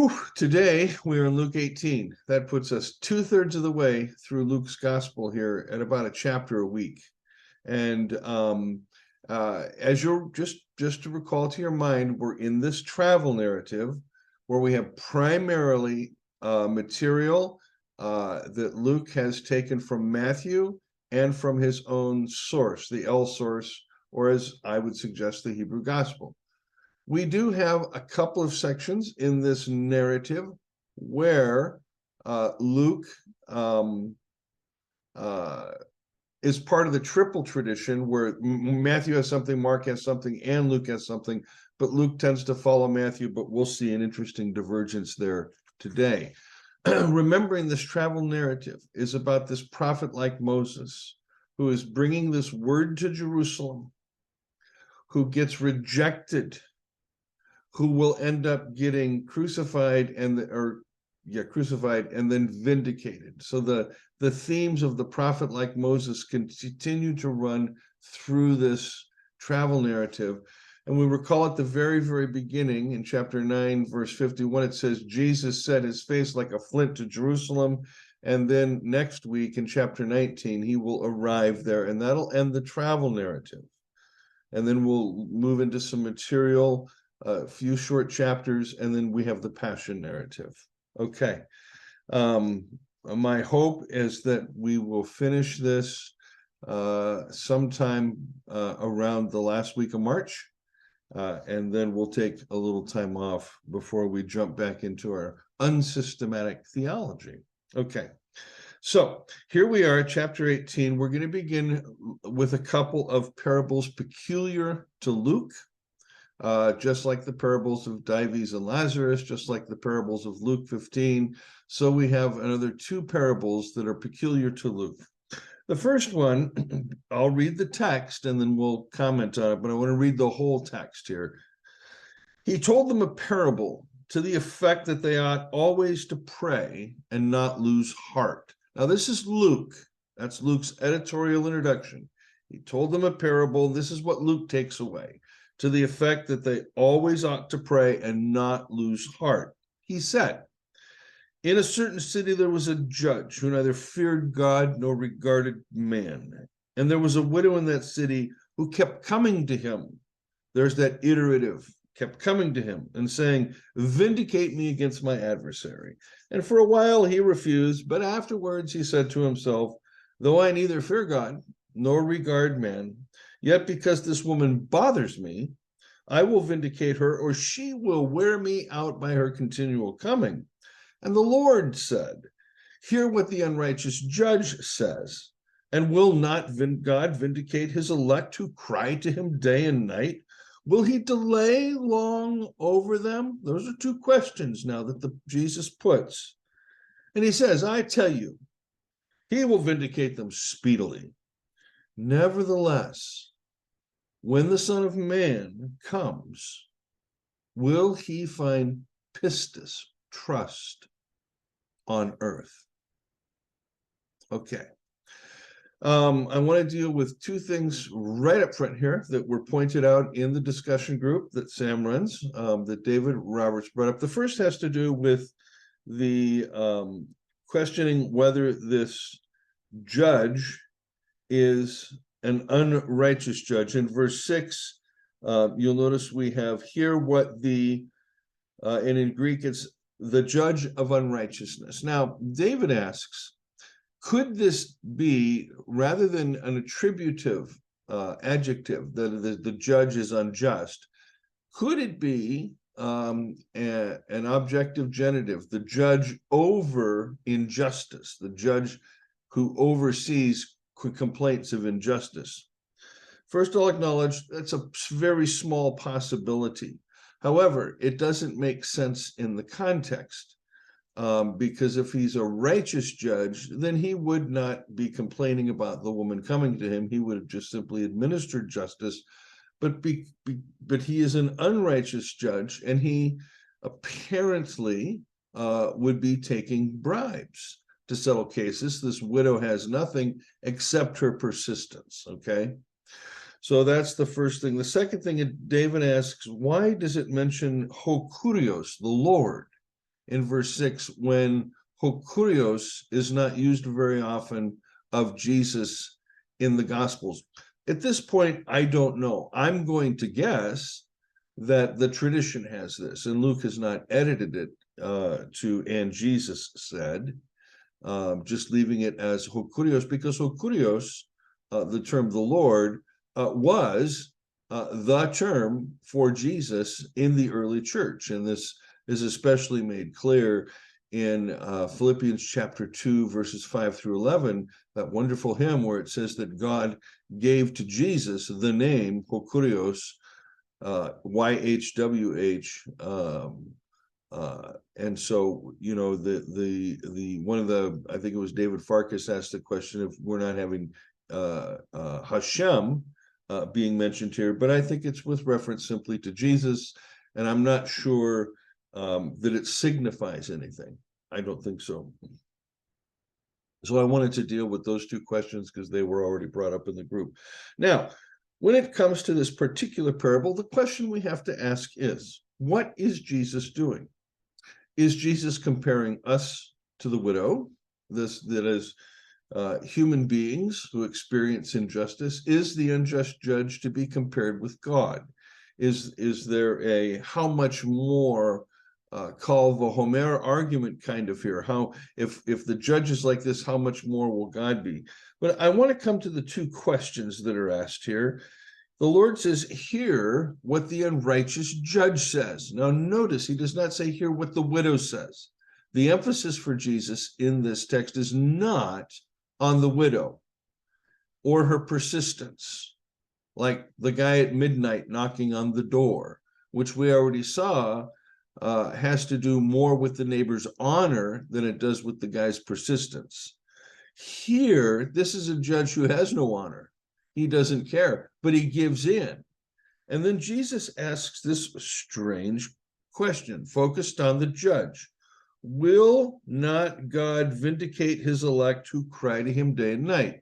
Whew, today we are in Luke 18. That puts us 2/3 of the way through Luke's gospel here at about a chapter a week. And as you're just to recall to your mind, we're in this travel narrative where we have primarily material that Luke has taken from Matthew and from his own source, the L source, or as I would suggest, the Hebrew gospel. We do have a couple of sections in this narrative where Luke is part of the triple tradition where Matthew has something, Mark has something, and Luke has something, but Luke tends to follow Matthew, but we'll see an interesting divergence there today. Remembering this travel narrative is about this prophet like Moses, who is bringing this word to Jerusalem, who gets rejected, who will end up getting crucified and then vindicated. So the themes of the prophet like Moses continue to run through this travel narrative. And we recall at the very, very beginning in chapter 9, verse 51, it says, Jesus set his face like a flint to Jerusalem. And then next week in chapter 19, he will arrive there, and that'll end the travel narrative. And then we'll move into some material, a few short chapters, and then we have the passion narrative. Okay. My hope is that we will finish this sometime around the last week of March, and then we'll take a little time off before we jump back into our unsystematic theology. Okay. So here we are, chapter 18. We're going to begin with a couple of parables peculiar to Luke, just like the parables of Dives and Lazarus, just like the parables of Luke 15. So we have another two parables that are peculiar to Luke. The first one, I'll read the text and then we'll comment on it, but I want to read the whole text here. He told them a parable to the effect that they ought always to pray and not lose heart. Now, this is Luke. That's Luke's editorial introduction. He told them a parable. This is what Luke takes away, to the effect that they always ought to pray and not lose heart. He said, in a certain city there was a judge who neither feared God nor regarded man. And there was a widow in that city who kept coming to him. There's that iterative, kept coming to him and saying, vindicate me against my adversary. And for a while he refused, but afterwards he said to himself, though I neither fear God nor regard man, yet because this woman bothers me, I will vindicate her, or she will wear me out by her continual coming. And the Lord said, hear what the unrighteous judge says, and will not God vindicate his elect who cry to him day and night? Will he delay long over them? Those are two questions now that Jesus puts. And he says, I tell you, he will vindicate them speedily. Nevertheless, when the Son of Man comes, will he find pistis, trust, on earth? Okay. I want to deal with two things right up front here that were pointed out in the discussion group that Sam runs, that David Roberts brought up. The first has to do with the questioning whether this judge is an unrighteous judge. In verse 6, you'll notice we have here what and in Greek it's the judge of unrighteousness. Now, David asks, could this be, rather than an attributive adjective, that the judge is unjust, could it be an objective genitive, the judge over injustice, the judge who oversees complaints of injustice? First, I'll acknowledge that's a very small possibility. However, it doesn't make sense in the context, because if he's a righteous judge, then he would not be complaining about the woman coming to him. He would have just simply administered justice. But he is an unrighteous judge, and he apparently would be taking bribes to settle cases. This widow has nothing except her persistence, okay? So that's the first thing. The second thing, David asks, why does it mention ho kurios, the Lord? in verse 6 when Hokurios is not used very often of Jesus in the Gospels. At this point, I don't know. I'm going to guess that the tradition has this, and Luke has not edited it to "and Jesus said," just leaving it as Hokurios, because Hokurios, the term the Lord, was the term for Jesus in the early church. And this is especially made clear in Philippians chapter 2, verses 5 through 11, that wonderful hymn where it says that God gave to Jesus the name Hokurios, YHWH. And so, you know, the one of the, I think it was David Farkas asked the question if we're not having Hashem being mentioned here, but I think it's with reference simply to Jesus, and I'm not sure that it signifies anything. I don't think so. So I wanted to deal with those two questions because they were already brought up in the group. Now, when it comes to this particular parable, the question we have to ask is, what is Jesus doing? Is Jesus comparing us to the widow? That is human beings who experience injustice. Is the unjust judge to be compared with God? Is there a how much more Kal Vachomer argument kind of here? How if the judge is like this, how much more will God be? But I want to come to the two questions that are asked here. The Lord says, hear what the unrighteous judge says. Now notice, he does not say hear what the widow says. The emphasis for Jesus in this text is not on the widow or her persistence, like the guy at midnight knocking on the door, which we already saw has to do more with the neighbor's honor than it does with the guy's persistence. Here, this is a judge who has no honor. He doesn't care, but he gives in. And then Jesus asks this strange question focused on the judge. Will not God vindicate his elect who cry to him day and night?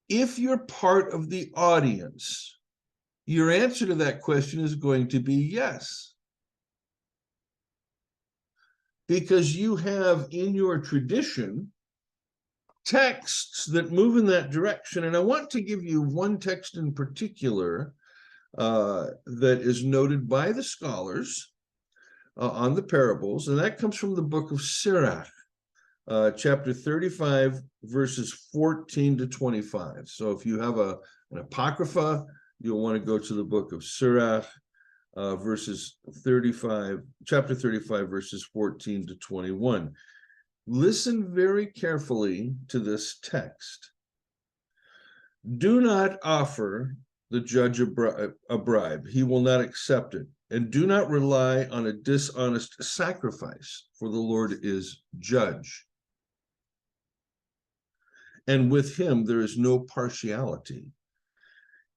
If you're part of the audience, your answer to that question is going to be yes. Because you have in your tradition texts that move in that direction. And I want to give you one text in particular that is noted by the scholars on the parables, and that comes from the book of Sirach, chapter 35, verses 14 to 25. So if you have an apocrypha, you'll want to go to the book of Sirach, chapter 35, verses 14 to 21. Listen very carefully to this text. Do not offer the judge a bribe. He will not accept it. And do not rely on a dishonest sacrifice, for the Lord is judge. And with him there is no partiality.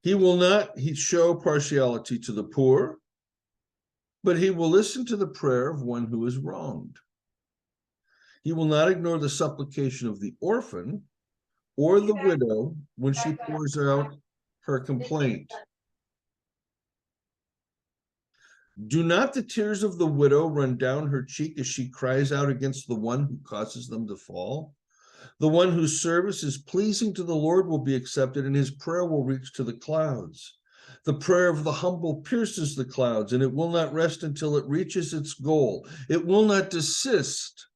He will not show partiality to the poor, but he will listen to the prayer of one who is wronged. He will not ignore the supplication of the orphan or the widow when she pours out her complaint. Do not the tears of the widow run down her cheek as she cries out against the one who causes them to fall? The one whose service is pleasing to the Lord will be accepted, and his prayer will reach to the clouds. The prayer of the humble pierces the clouds, and it will not rest until it reaches its goal. It will not desist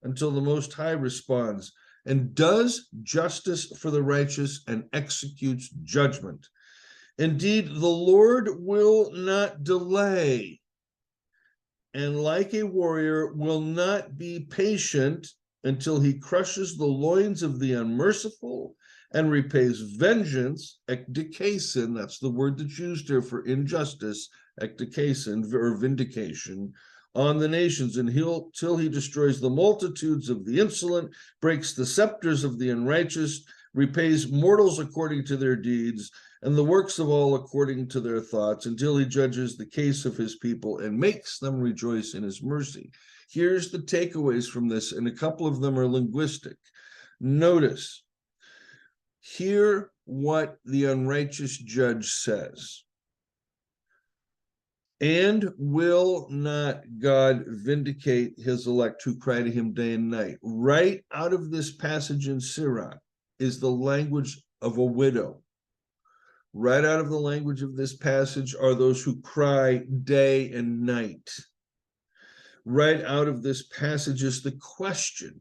until the Most High responds and does justice for the righteous and executes judgment. Indeed, the Lord will not delay, and like a warrior will not be patient until he crushes the loins of the unmerciful and repays vengeance, ekdikasin, that's the word that's used here for injustice, ekdikasin, or vindication, on the nations, and till he destroys the multitudes of the insolent, breaks the scepters of the unrighteous, repays mortals according to their deeds, and the works of all according to their thoughts, until he judges the case of his people and makes them rejoice in his mercy. Here's the takeaways from this, and a couple of them are linguistic. Notice, hear what the unrighteous judge says. And will not God vindicate his elect who cry to him day and night? Right out of this passage in Sirach is the language of a widow. Right out of the language of this passage are those who cry day and night. Right out of this passage is the question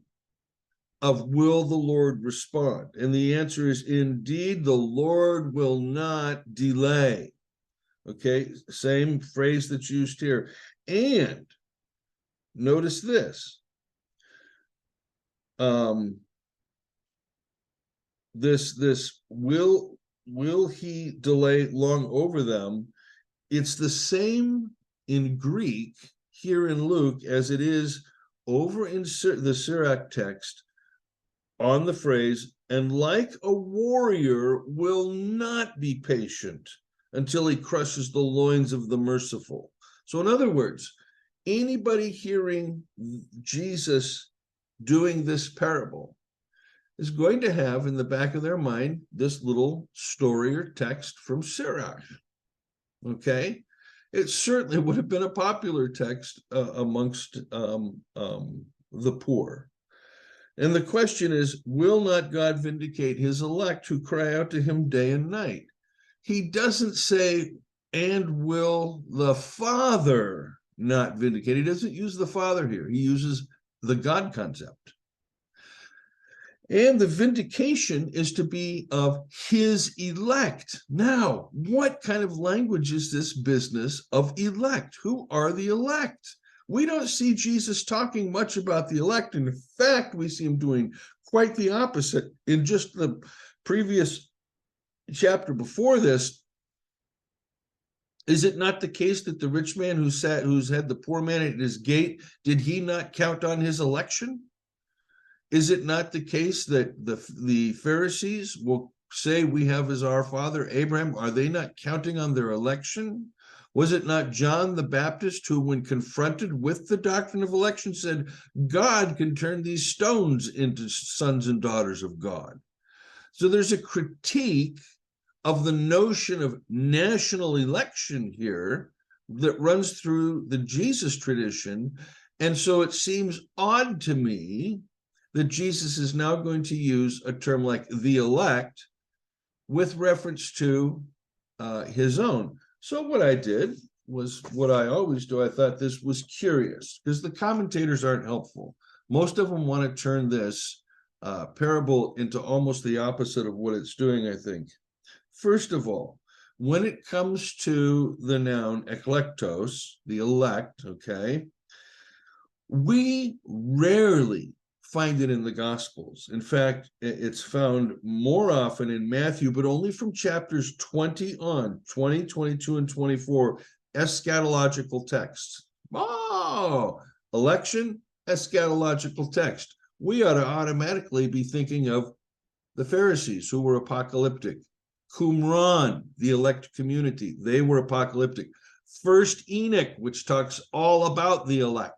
of will the Lord respond? And the answer is indeed, the Lord will not delay. Okay, same phrase that's used here. And notice this. This will he delay long over them? It's the same in Greek here in Luke as it is over in the Sirach text on the phrase, and like a warrior will not be patient until he crushes the loins of the merciful. So in other words, anybody hearing Jesus doing this parable is going to have in the back of their mind this little story or text from Sirach. Okay, it certainly would have been a popular text amongst the poor. And the question is, will not God vindicate his elect who cry out to him day and night? He doesn't say, and will the Father not vindicate? He doesn't use the Father here. He uses the God concept. And the vindication is to be of his elect. Now, what kind of language is this business of elect? Who are the elect? We don't see Jesus talking much about the elect. In fact, we see him doing quite the opposite. In just the previous chapter before this, is it not the case that the rich man who's had the poor man at his gate, did he not count on his election? Is it not the case that the Pharisees will say we have as our father Abraham? Are they not counting on their election? Was it not John the Baptist who, when confronted with the doctrine of election, said, God can turn these stones into sons and daughters of God? So there's a critique of the notion of national election here that runs through the Jesus tradition. And so it seems odd to me that Jesus is now going to use a term like the elect with reference to his own. So what I did was what I always do. I thought this was curious because the commentators aren't helpful. Most of them want to turn this parable into almost the opposite of what it's doing, I think. First of all, when it comes to the noun eklektos, the elect, okay, we rarely find it in the Gospels. In fact, it's found more often in Matthew, but only from chapters 20 on, 20, 22, and 24, eschatological texts. Oh, election, eschatological text. We ought to automatically be thinking of the Pharisees who were apocalyptic. Qumran, the elect community, they were apocalyptic. First Enoch, which talks all about the elect.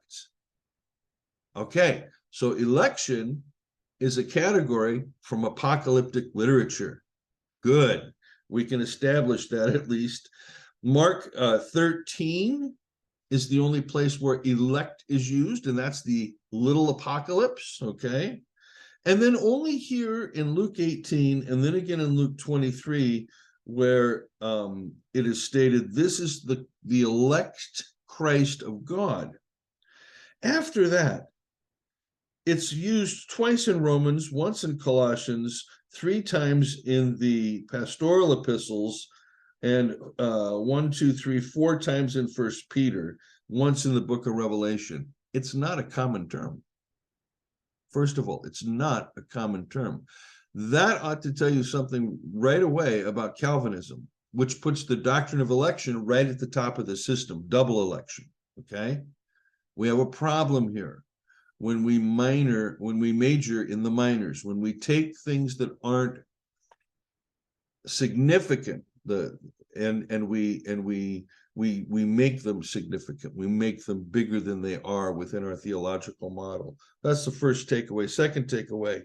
Okay, so election is a category from apocalyptic literature. Good, we can establish that at least. Mark 13 is the only place where elect is used, and that's the little apocalypse, okay? And then only here in Luke 18, and then again in Luke 23, where it is stated, this is the elect Christ of God. After that, it's used twice in Romans, once in Colossians, 3 times in the pastoral epistles, and 1, 2, 3, 4 times in First Peter, once in the book of Revelation. It's not a common term. First of all, it's not a common term. That ought to tell you something right away about Calvinism, which puts the doctrine of election right at the top of the system, double election, okay? We have a problem here when we major in the minors, when we take things that aren't significant, and we make them significant. We make them bigger than they are within our theological model. That's the first takeaway. Second takeaway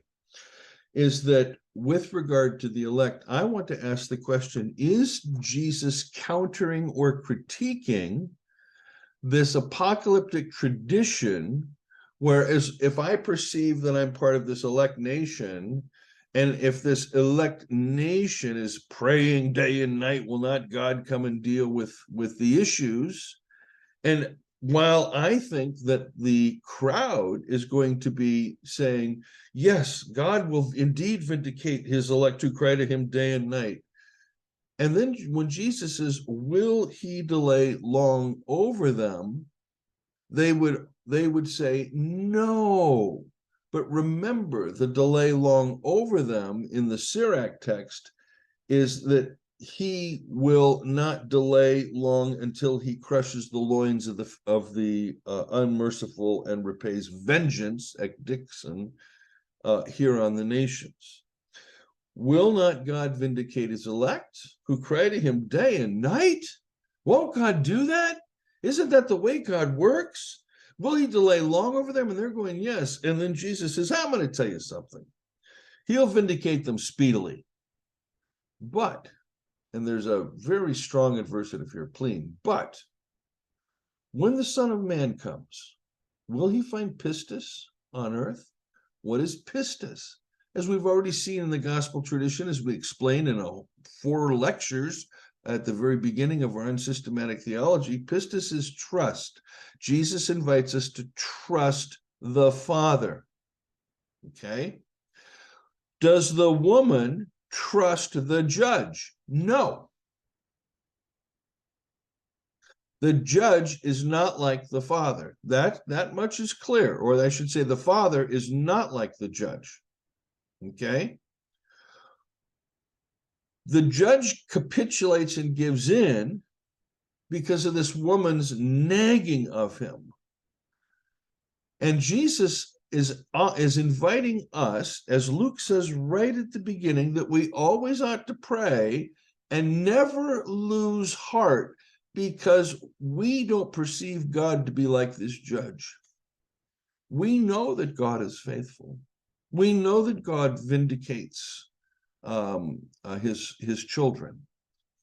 is that with regard to the elect, I want to ask the question, is Jesus countering or critiquing this apocalyptic tradition, whereas if I perceive that I'm part of this elect nation, and if this elect nation is praying day and night, will not God come and deal with the issues? And while I think that the crowd is going to be saying, yes, God will indeed vindicate his elect who cry to him day and night. And then when Jesus says, will he delay long over them? They would say, no. But remember, the delay long over them in the Sirach text is that he will not delay long until he crushes the loins of the unmerciful and repays vengeance, ekdixon, here on the nations. Will not God vindicate his elect who cry to him day and night? Won't God do that? Isn't that the way God works? Will he delay long over them? And they're going, yes. And then Jesus says, I'm going to tell you something. He'll vindicate them speedily. But, and there's a very strong adversative here, pleading, but when the Son of Man comes, will he find pistis on earth? What is pistis? As we've already seen in the gospel tradition, as we explained in 4 lectures at the very beginning of our unsystematic theology, pistis is trust. Jesus invites us to trust the Father. Okay? Does the woman trust the judge? No. The judge is not like the Father. That much is clear, or I should say the Father is not like the judge. Okay? The judge capitulates and gives in because of this woman's nagging of him. And Jesus is inviting us, as Luke says right at the beginning, that we always ought to pray and never lose heart, because we don't perceive God to be like this judge. We know that God is faithful. We know that God vindicates his children.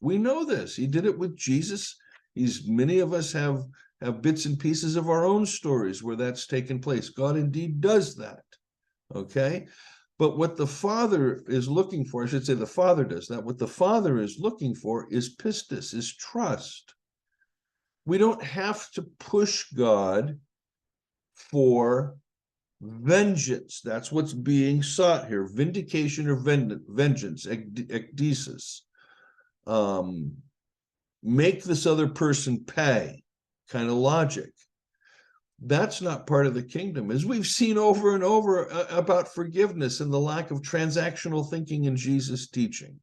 We know this. He did it with Jesus. Many of us have bits and pieces of our own stories where that's taken place. God indeed does that. Okay? But what the Father is looking for, I should say the Father does that. What the Father is looking for is pistis, is trust. We don't have to push God for vengeance. That's what's being sought here. Vindication or vengeance, ekdesis. Make this other person pay, kind of logic. That's not part of the kingdom. As we've seen over and over about forgiveness and the lack of transactional thinking in Jesus' teaching.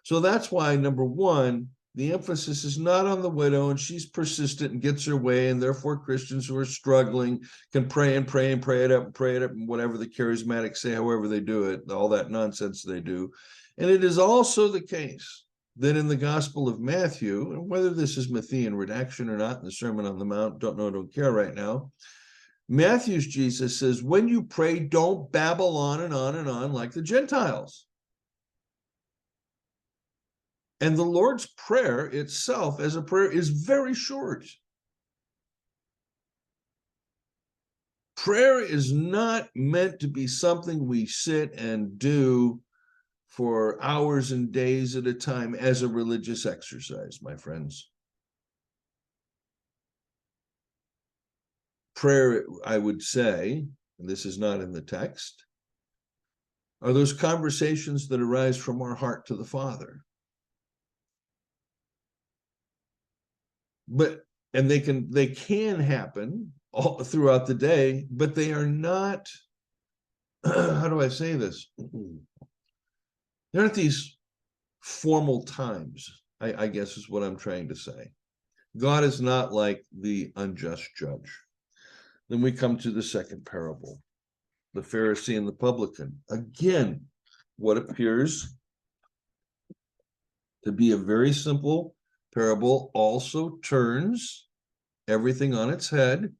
So that's why, number one, the emphasis is not on the widow, and she's persistent and gets her way, and therefore Christians who are struggling can pray and pray and pray it up, and whatever the charismatics say, however they do it, all that nonsense they do. And it is also the case that in the Gospel of Matthew, and whether this is Matthean redaction or not in the Sermon on the Mount, don't know, don't care right now, Matthew's Jesus says, when you pray, don't babble on and on and on like the Gentiles. And the Lord's Prayer itself as a prayer is very short. Prayer is not meant to be something we sit and do for hours and days at a time as a religious exercise, my friends. Prayer, I would say, and this is not in the text, are those conversations that arise from our heart to the Father. And they can happen all throughout the day, but they are not, how do I say this? There aren't these formal times, I guess is what I'm trying to say. God is not like the unjust judge. Then we come to the second parable, the Pharisee and the publican. Again, what appears to be a very simple parable also turns everything on its head.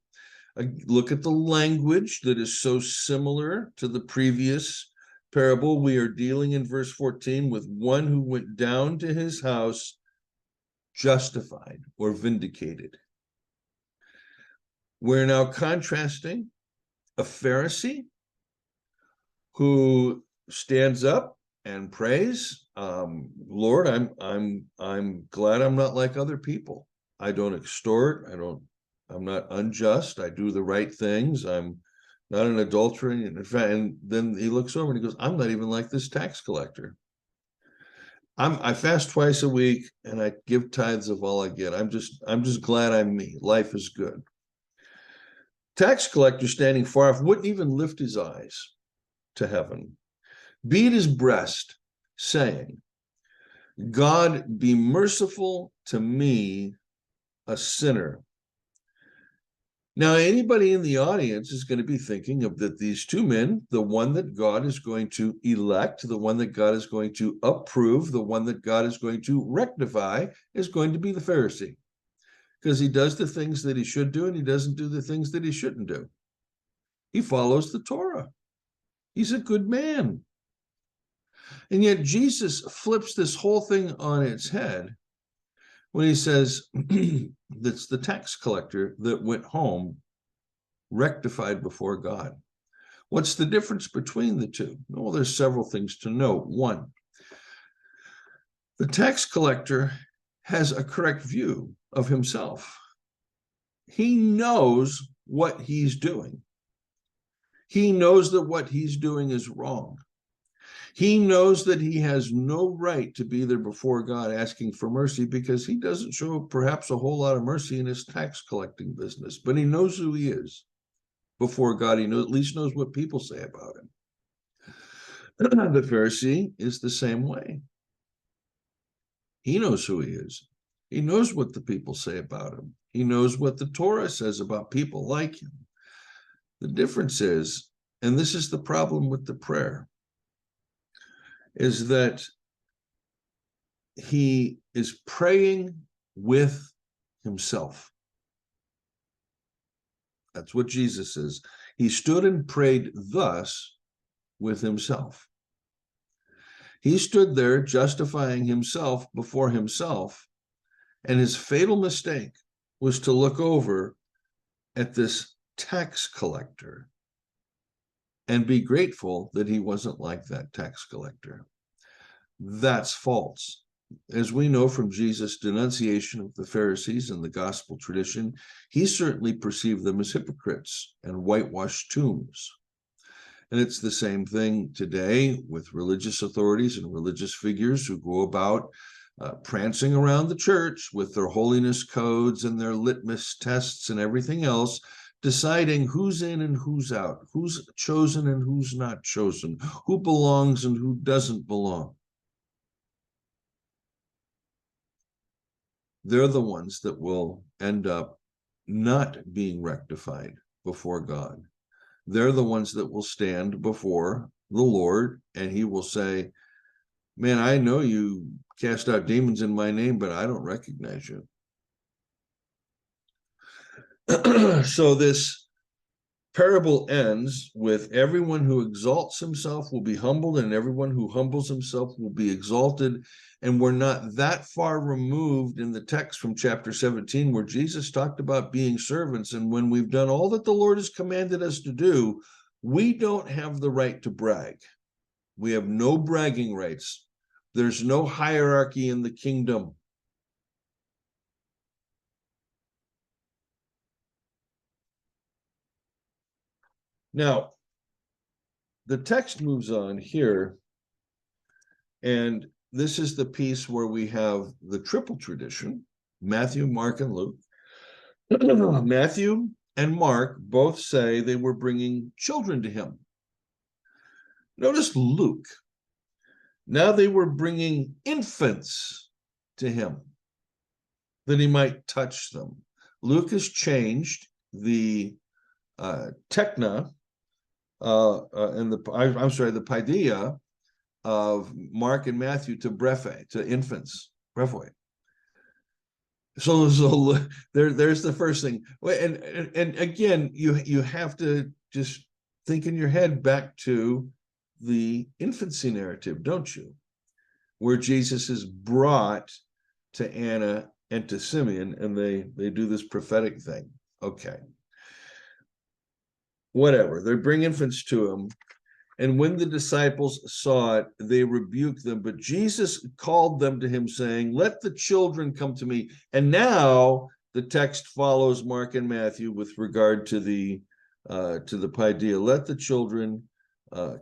Look at the language that is so similar to the previous parable. We are dealing in verse 14 with one who went down to his house justified or vindicated. We're now contrasting a Pharisee who stands up and prays, Lord, I'm glad I'm not like other people. I don't extort. I'm not unjust. I do the right things. I'm not an adulterer. In fact, and then he looks over and he goes, I'm not even like this tax collector. I fast twice a week and I give tithes of all I get. I'm just glad I'm me. Life is good. Tax collector standing far off wouldn't even lift his eyes to heaven, beat his breast, saying, God, be merciful to me, a sinner. Now, anybody in the audience is going to be thinking of that these two men, the one that God is going to elect, the one that God is going to approve, the one that God is going to rectify, is going to be the Pharisee, because he does the things that he should do and he doesn't do the things that he shouldn't do. He follows the Torah. He's a good man. And yet Jesus flips this whole thing on its head when he says that's the tax collector that went home rectified before God. What's the difference between the two? Well, there's several things to note. One, the tax collector has a correct view of himself. He knows what he's doing. He knows that what he's doing is wrong. He knows that he has no right to be there before God asking for mercy, because he doesn't show perhaps a whole lot of mercy in his tax collecting business, but he knows who he is before God. He at least knows what people say about him. The Pharisee is the same way. He knows who he is. He knows what the people say about him. He knows what the Torah says about people like him. The difference is, and this is the problem with the prayer, is that he is praying with himself. That's what Jesus says. He stood and prayed thus with himself. He stood there justifying himself before himself, and his fatal mistake was to look over at this tax collector and be grateful that he wasn't like that tax collector. That's false. As we know from Jesus' denunciation of the Pharisees in the gospel tradition, he certainly perceived them as hypocrites and whitewashed tombs. And it's the same thing today with religious authorities and religious figures who go about prancing around the church with their holiness codes and their litmus tests and everything else, deciding who's in and who's out, who's chosen and who's not chosen, who belongs and who doesn't belong. They're the ones that will end up not being rectified before God. They're the ones that will stand before the Lord, and he will say, man, I know you cast out demons in my name, but I don't recognize you. So this parable ends with everyone who exalts himself will be humbled, and everyone who humbles himself will be exalted. And we're not that far removed in the text from chapter 17, where Jesus talked about being servants. And when we've done all that the Lord has commanded us to do, we don't have the right to brag. We have no bragging rights. There's no hierarchy in the kingdom. Now, the text moves on here, and this is the piece where we have the triple tradition, Matthew, Mark, and Luke. Matthew and Mark both say they were bringing children to him. Notice Luke. Now they were bringing infants to him, that he might touch them. Luke has changed the tekna, and the paideia of Mark and Matthew to brephe, to infants, brephoi. So there's the first thing. And again, you have to just think in your head back to the infancy narrative, don't you? Where Jesus is brought to Anna and to Simeon, and they do this prophetic thing. Okay. whatever. They bring infants to him. And when the disciples saw it, they rebuked them. But Jesus called them to him, saying, let the children come to me. And now the text follows Mark and Matthew with regard to the paideia. Let the children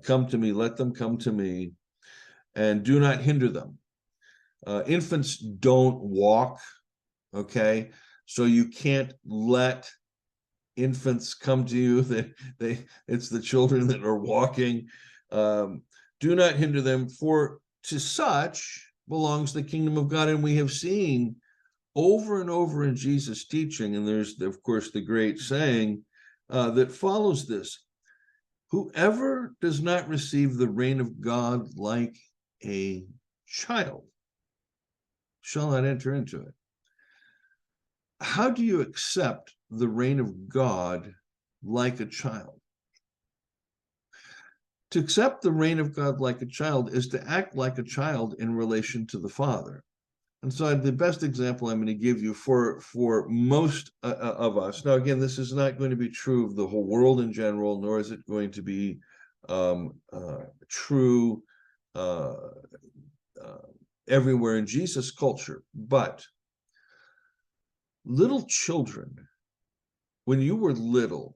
come to me. Let them come to me, and do not hinder them. Infants don't walk, okay? So you can't let infants come to you. It's the children that are walking. Do not hinder them, for to such belongs the kingdom of God. And we have seen over and over in Jesus' teaching, and there's, of course, the great saying that follows this: whoever does not receive the reign of God like a child shall not enter into it. How do you accept the reign of God like a child? To accept the reign of God like a child is to act like a child in relation to the Father. And so the best example I'm going to give you for most of us, now again, this is not going to be true of the whole world in general, nor is it going to be true everywhere in Jesus' culture, but little children, when you were little,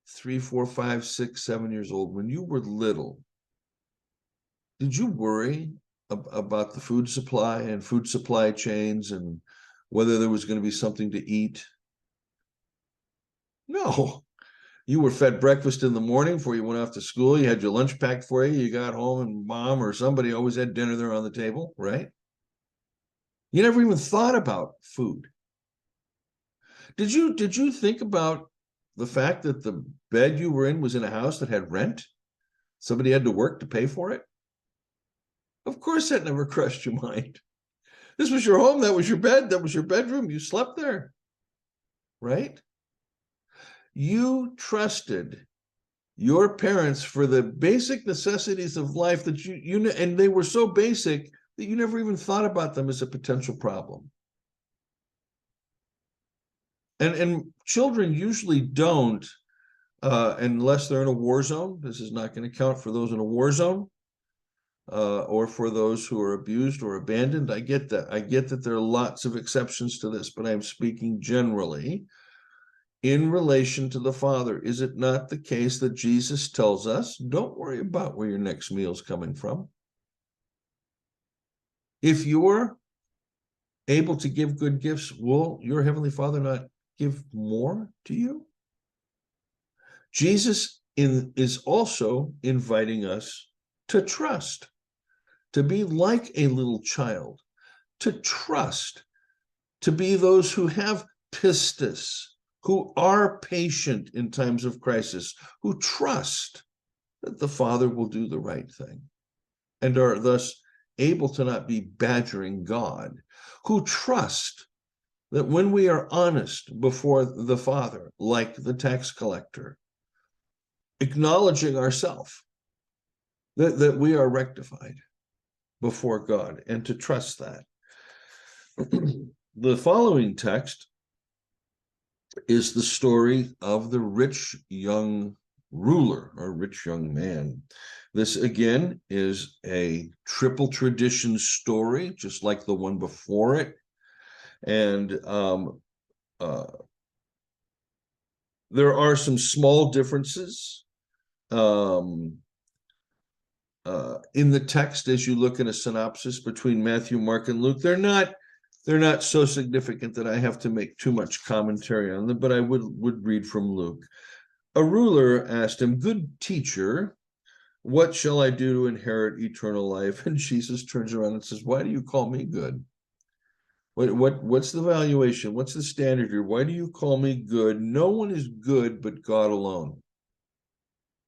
3, 4, 5, 6, 7 years old, when you were little, did you worry about the food supply and food supply chains and whether there was going to be something to eat? No. You were fed breakfast in the morning before you went off to school. You had your lunch packed for you. You got home and mom or somebody always had dinner there on the table, right? You never even thought about food. Did you think about the fact that the bed you were in was in a house that had rent? Somebody had to work to pay for it? Of course that never crossed your mind. This was your home, that was your bed, that was your bedroom, you slept there, right? You trusted your parents for the basic necessities of life that you and they were so basic that you never even thought about them as a potential problem. And children usually don't, unless they're in a war zone. This is not going to count for those in a war zone, or for those who are abused or abandoned. I get that. I get that there are lots of exceptions to this, but I'm speaking generally in relation to the Father. Is it not the case that Jesus tells us, don't worry about where your next meal is coming from? If you're able to give good gifts, will your Heavenly Father not give more to you? Jesus is also inviting us to trust, to be like a little child, to trust, to be those who have pistis, who are patient in times of crisis, who trust that the Father will do the right thing, and are thus able to not be badgering God, who trust that when we are honest before the Father, like the tax collector, acknowledging ourselves, that we are rectified before God, and to trust that. The following text is the story of the rich young ruler, or rich young man. This again is a triple tradition story, just like the one before it. And there are some small differences in the text as you look in a synopsis between Matthew, Mark, and Luke. They're not so significant that I have to make too much commentary on them, but I would read from Luke. A ruler asked him, "Good teacher, what shall I do to inherit eternal life?" And Jesus turns around and says, "Why do you call me good? What's the valuation? What's the standard here? Why do you call me good? No one is good but God alone."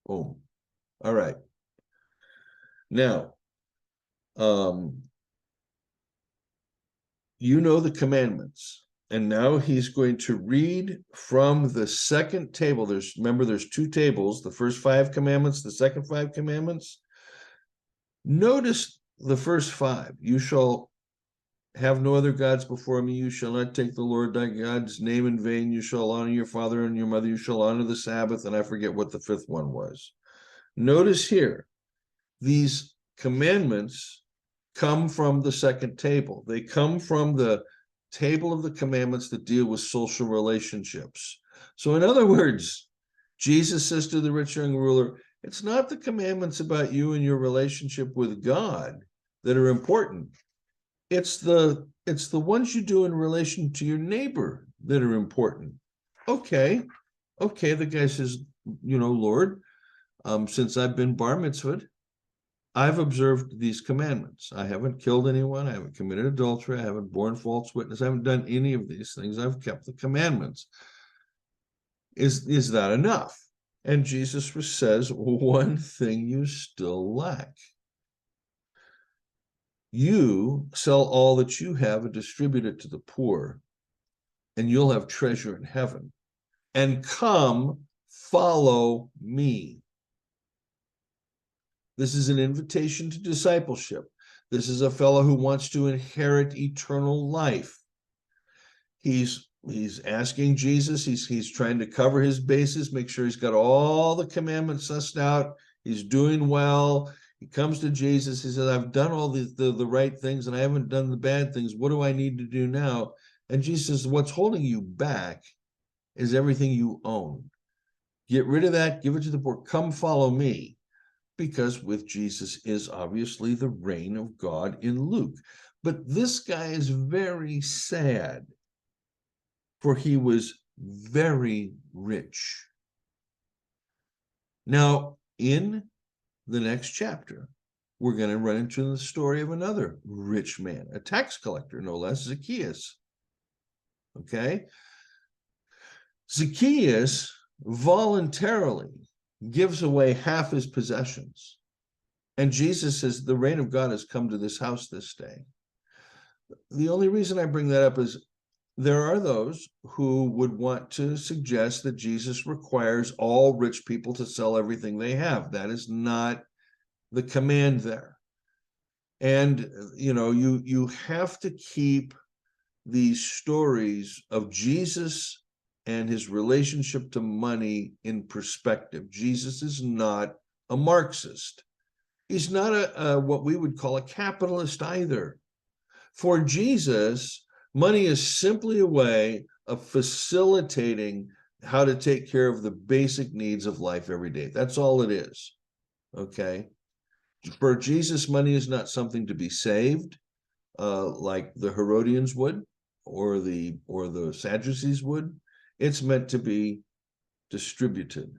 Oh, all right. Now, you know the commandments. And now he's going to read from the second table. Remember, there's 2 tables, the first 5 commandments, the second 5 commandments. Notice the first 5. You shall have no other gods before me. You shall not take the Lord thy God's name in vain. You shall honor your father and your mother. You shall honor the Sabbath. And I forget what the fifth one was. Notice here, these commandments come from the second table. They come from the table of the commandments that deal with social relationships. So in other words, Jesus says to the rich young ruler, it's not the commandments about you and your relationship with God that are important. It's the ones you do in relation to your neighbor that are important. Okay. The guy says, Lord, since I've been bar mitzvahed, I've observed these commandments. I haven't killed anyone. I haven't committed adultery. I haven't borne false witness. I haven't done any of these things. I've kept the commandments. Is that enough? And Jesus says, one thing you still lack. You sell all that you have and distribute it to the poor, and you'll have treasure in heaven. And come, follow me. This is an invitation to discipleship. This is a fellow who wants to inherit eternal life. He's asking Jesus, he's trying to cover his bases, make sure he's got all the commandments sussed out. He's doing well. He comes to Jesus. He says, I've done all the right things and I haven't done the bad things. What do I need to do now? And Jesus says, what's holding you back is everything you own. Get rid of that. Give it to the poor. Come follow me. Because with Jesus is obviously the reign of God in Luke. But this guy is very sad, for he was very rich. Now, in the next chapter, we're going to run into the story of another rich man, a tax collector, no less, Zacchaeus. Okay? Zacchaeus voluntarily gives away half his possessions. And Jesus says, the reign of God has come to this house this day. The only reason I bring that up is there are those who would want to suggest that Jesus requires all rich people to sell everything they have. That is not the command there. And, you have to keep these stories of Jesus and his relationship to money in perspective. Jesus is not a Marxist. He's not a what we would call a capitalist either. For Jesus, money is simply a way of facilitating how to take care of the basic needs of life every day. That's all it is. Okay. For Jesus, money is not something to be saved, like the Herodians would, or the Sadducees would. It's meant to be distributed.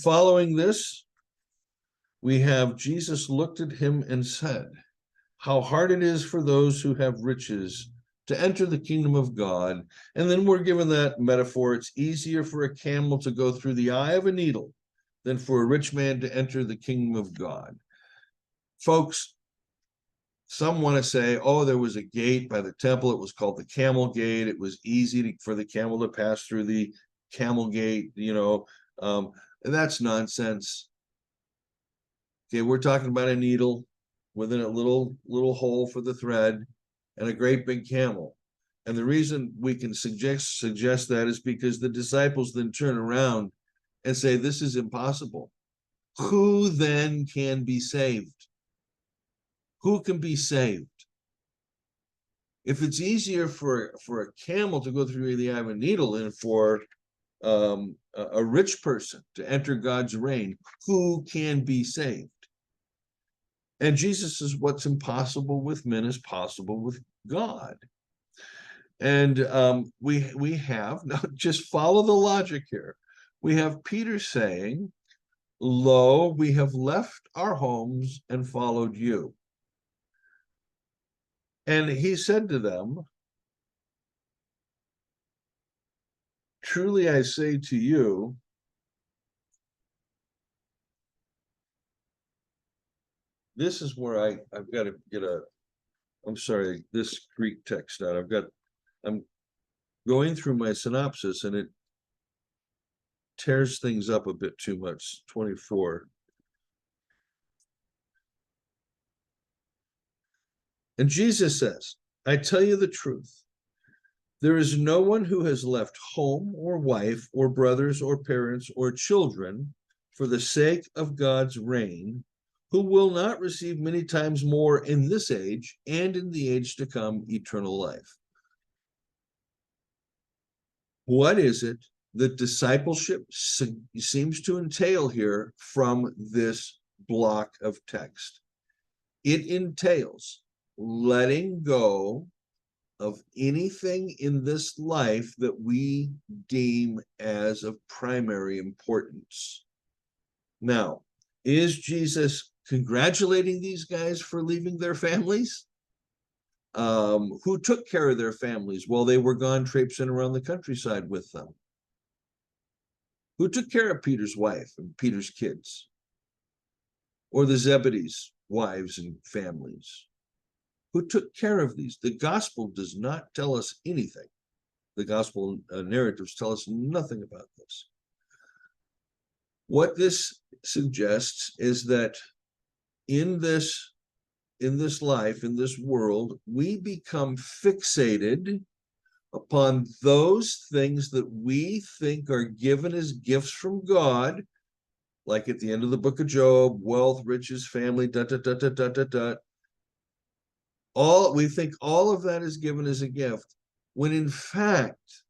Following this, we have Jesus looked at him and said, how hard it is for those who have riches to enter the kingdom of God. And then we're given that metaphor. It's easier for a camel to go through the eye of a needle than for a rich man to enter the kingdom of God. Folks, some want to say, oh, there was a gate by the temple. It was called the camel gate. It was easy for the camel to pass through the camel gate, that's nonsense. Okay, we're talking about a needle within a little hole for the thread and a great big camel. And the reason we can suggest that is because the disciples then turn around and say, this is impossible. Who then can be saved? Who can be saved? If it's easier for a camel to go through the eye of a needle than for a rich person to enter God's reign, who can be saved? And Jesus says, what's impossible with men is possible with God. And we have, now just follow the logic here. We have Peter saying, lo, we have left our homes and followed you. And he said to them, truly I say to you, this is where I've got to get I'm sorry, this Greek text out. I'm going through my synopsis and it tears things up a bit too much. 24. And Jesus says, I tell you the truth. There is no one who has left home or wife or brothers or parents or children for the sake of God's reign, who will not receive many times more in this age and in the age to come eternal life. What is it that discipleship seems to entail here from this block of text? It entails letting go of anything in this life that we deem as of primary importance. Now, is Jesus congratulating these guys for leaving their families? Who took care of their families while they were gone traipsing around the countryside with them? Who took care of Peter's wife and Peter's kids? Or the Zebedee's wives and families? Who took care of these? The gospel does not tell us anything. The gospel narratives tell us nothing about this. What this suggests is that in this life, in this world, we become fixated upon those things that we think are given as gifts from God, like at the end of the book of Job, wealth, riches, family, we think all of that is given as a gift, when in fact,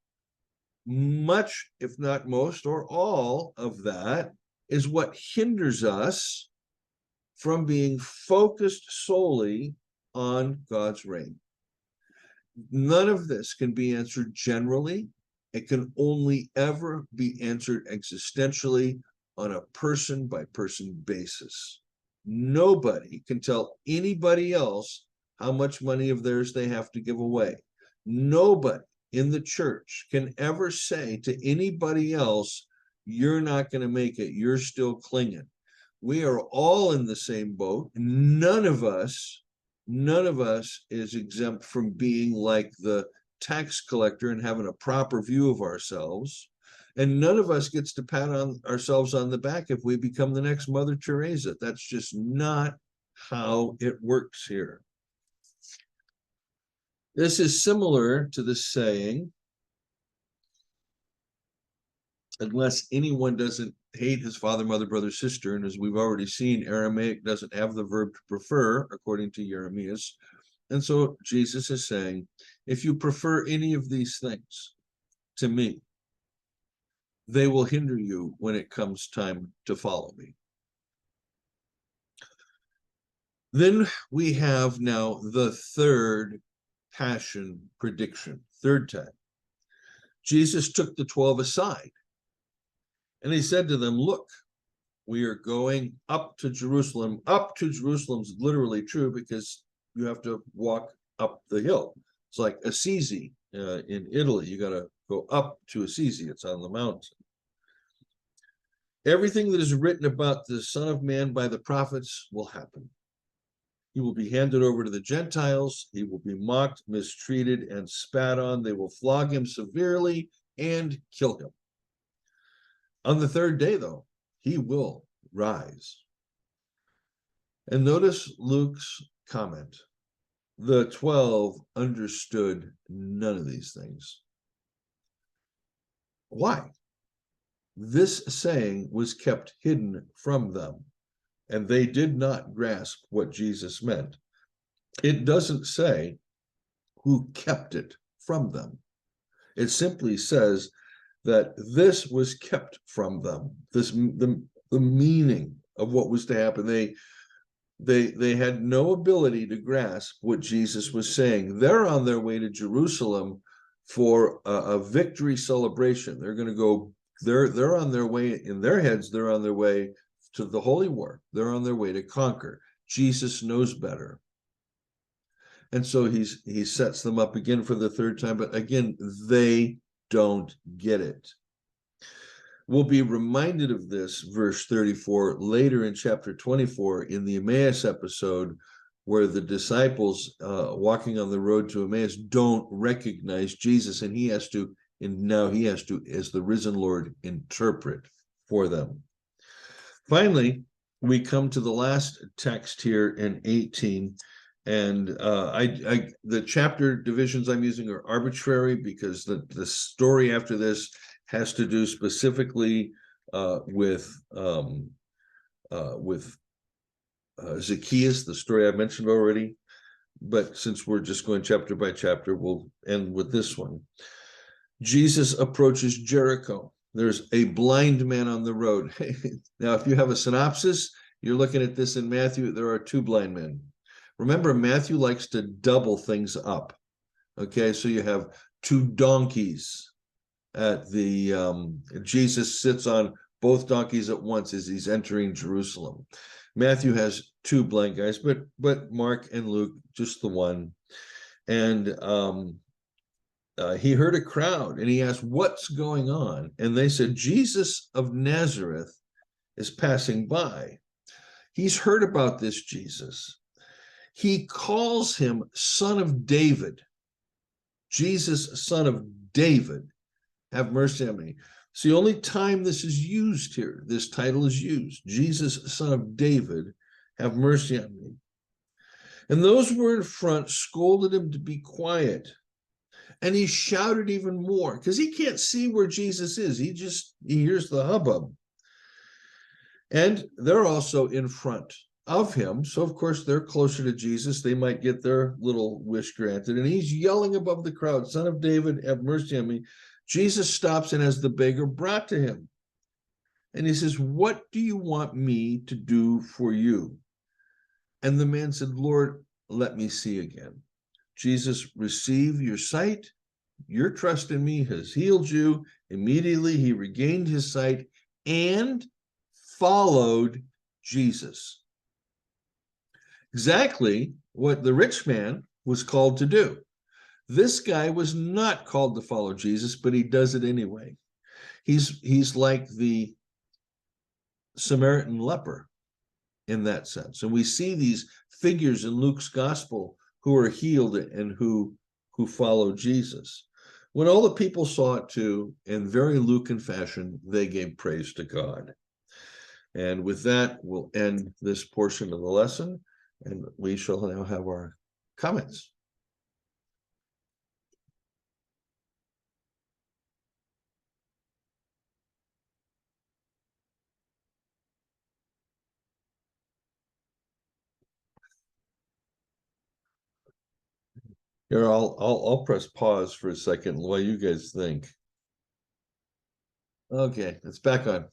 much, if not most or all of that is what hinders us from being focused solely on God's reign. None of this can be answered generally. It can only ever be answered existentially on a person-by-person basis. Nobody can tell anybody else how much money of theirs they have to give away. Nobody in the church can ever say to anybody else, you're not going to make it, you're still clinging. We are all in the same boat. None of us is exempt from being like the tax collector and having a proper view of ourselves. And none of us gets to pat ourselves on the back if we become the next Mother Teresa. That's just not how it works here. This is similar to the saying, unless anyone doesn't hate his father, mother, brother, sister, and as we've already seen, Aramaic doesn't have the verb to prefer, according to Jeremias. And so Jesus is saying, if you prefer any of these things to me, they will hinder you when it comes time to follow me. Then we have now the third passion prediction, third time. Jesus took the 12 aside and he said to them, look, we are going up to Jerusalem. Up to Jerusalem is literally true because you have to walk up the hill. It's like Assisi in Italy. You got to go up to Assisi. It's on the mountain. Everything that is written about the Son of Man by the prophets will happen. He will be handed over to the Gentiles. He will be mocked, mistreated, and spat on. They will flog him severely and kill him. On the third day, though, he will rise. And notice Luke's comment. The 12 understood none of these things. Why? This saying was kept hidden from them, and they did not grasp what Jesus meant. It doesn't say who kept it from them. It simply says that this was kept from them. The meaning of what was to happen. They had no ability to grasp what Jesus was saying. They're on their way to Jerusalem for a victory celebration. They're going to go. They're on their way in their heads. They're on their way to the Holy War. They're on their way to conquer. Jesus knows better. And so he sets them up again for the third time, but again, they don't get it. We'll be reminded of this, verse 34, later in chapter 24 in the Emmaus episode, where the disciples walking on the road to Emmaus don't recognize Jesus, and now he has to, as the risen Lord, interpret for them. Finally, we come to the last text here in 18, And the chapter divisions I'm using are arbitrary because the story after this has to do specifically with Zacchaeus, the story I mentioned already. But since we're just going chapter by chapter, we'll end with this one. Jesus approaches Jericho. There's a blind man on the road. Now, if you have a synopsis, you're looking at this in Matthew, there are two blind men. Remember, Matthew likes to double things up. Okay, so you have two donkeys at the Jesus sits on both donkeys at once as he's entering Jerusalem. Matthew has two blind guys, but Mark and Luke just the one. And he heard a crowd and he asked, "What's going on?" And they said, "Jesus of Nazareth is passing by." He's heard about this Jesus. He calls him Son of David. Jesus, Son of David, have mercy on me. It's the only time this is used here. This title is used. Jesus, Son of David, have mercy on me. And those who were in front scolded him to be quiet. And he shouted even more because he can't see where Jesus is. He hears the hubbub. And they're also in front of him. So, of course, they're closer to Jesus. They might get their little wish granted. And he's yelling above the crowd, "Son of David, have mercy on me." Jesus stops and has the beggar brought to him. And he says, "What do you want me to do for you?" And the man said, "Lord, let me see again." Jesus, receive your sight. Your trust in me has healed you. Immediately he regained his sight and followed Jesus. Exactly what the rich man was called to do. This guy was not called to follow Jesus, but he does it anyway. He's like the Samaritan leper in that sense. And we see these figures in Luke's gospel who are healed and who follow Jesus. When all the people saw it too, in very Lucan fashion, they gave praise to God. And with that, we'll end this portion of the lesson, and we shall now have our comments. Here, I'll press pause for a second while you guys think. Okay, it's back on.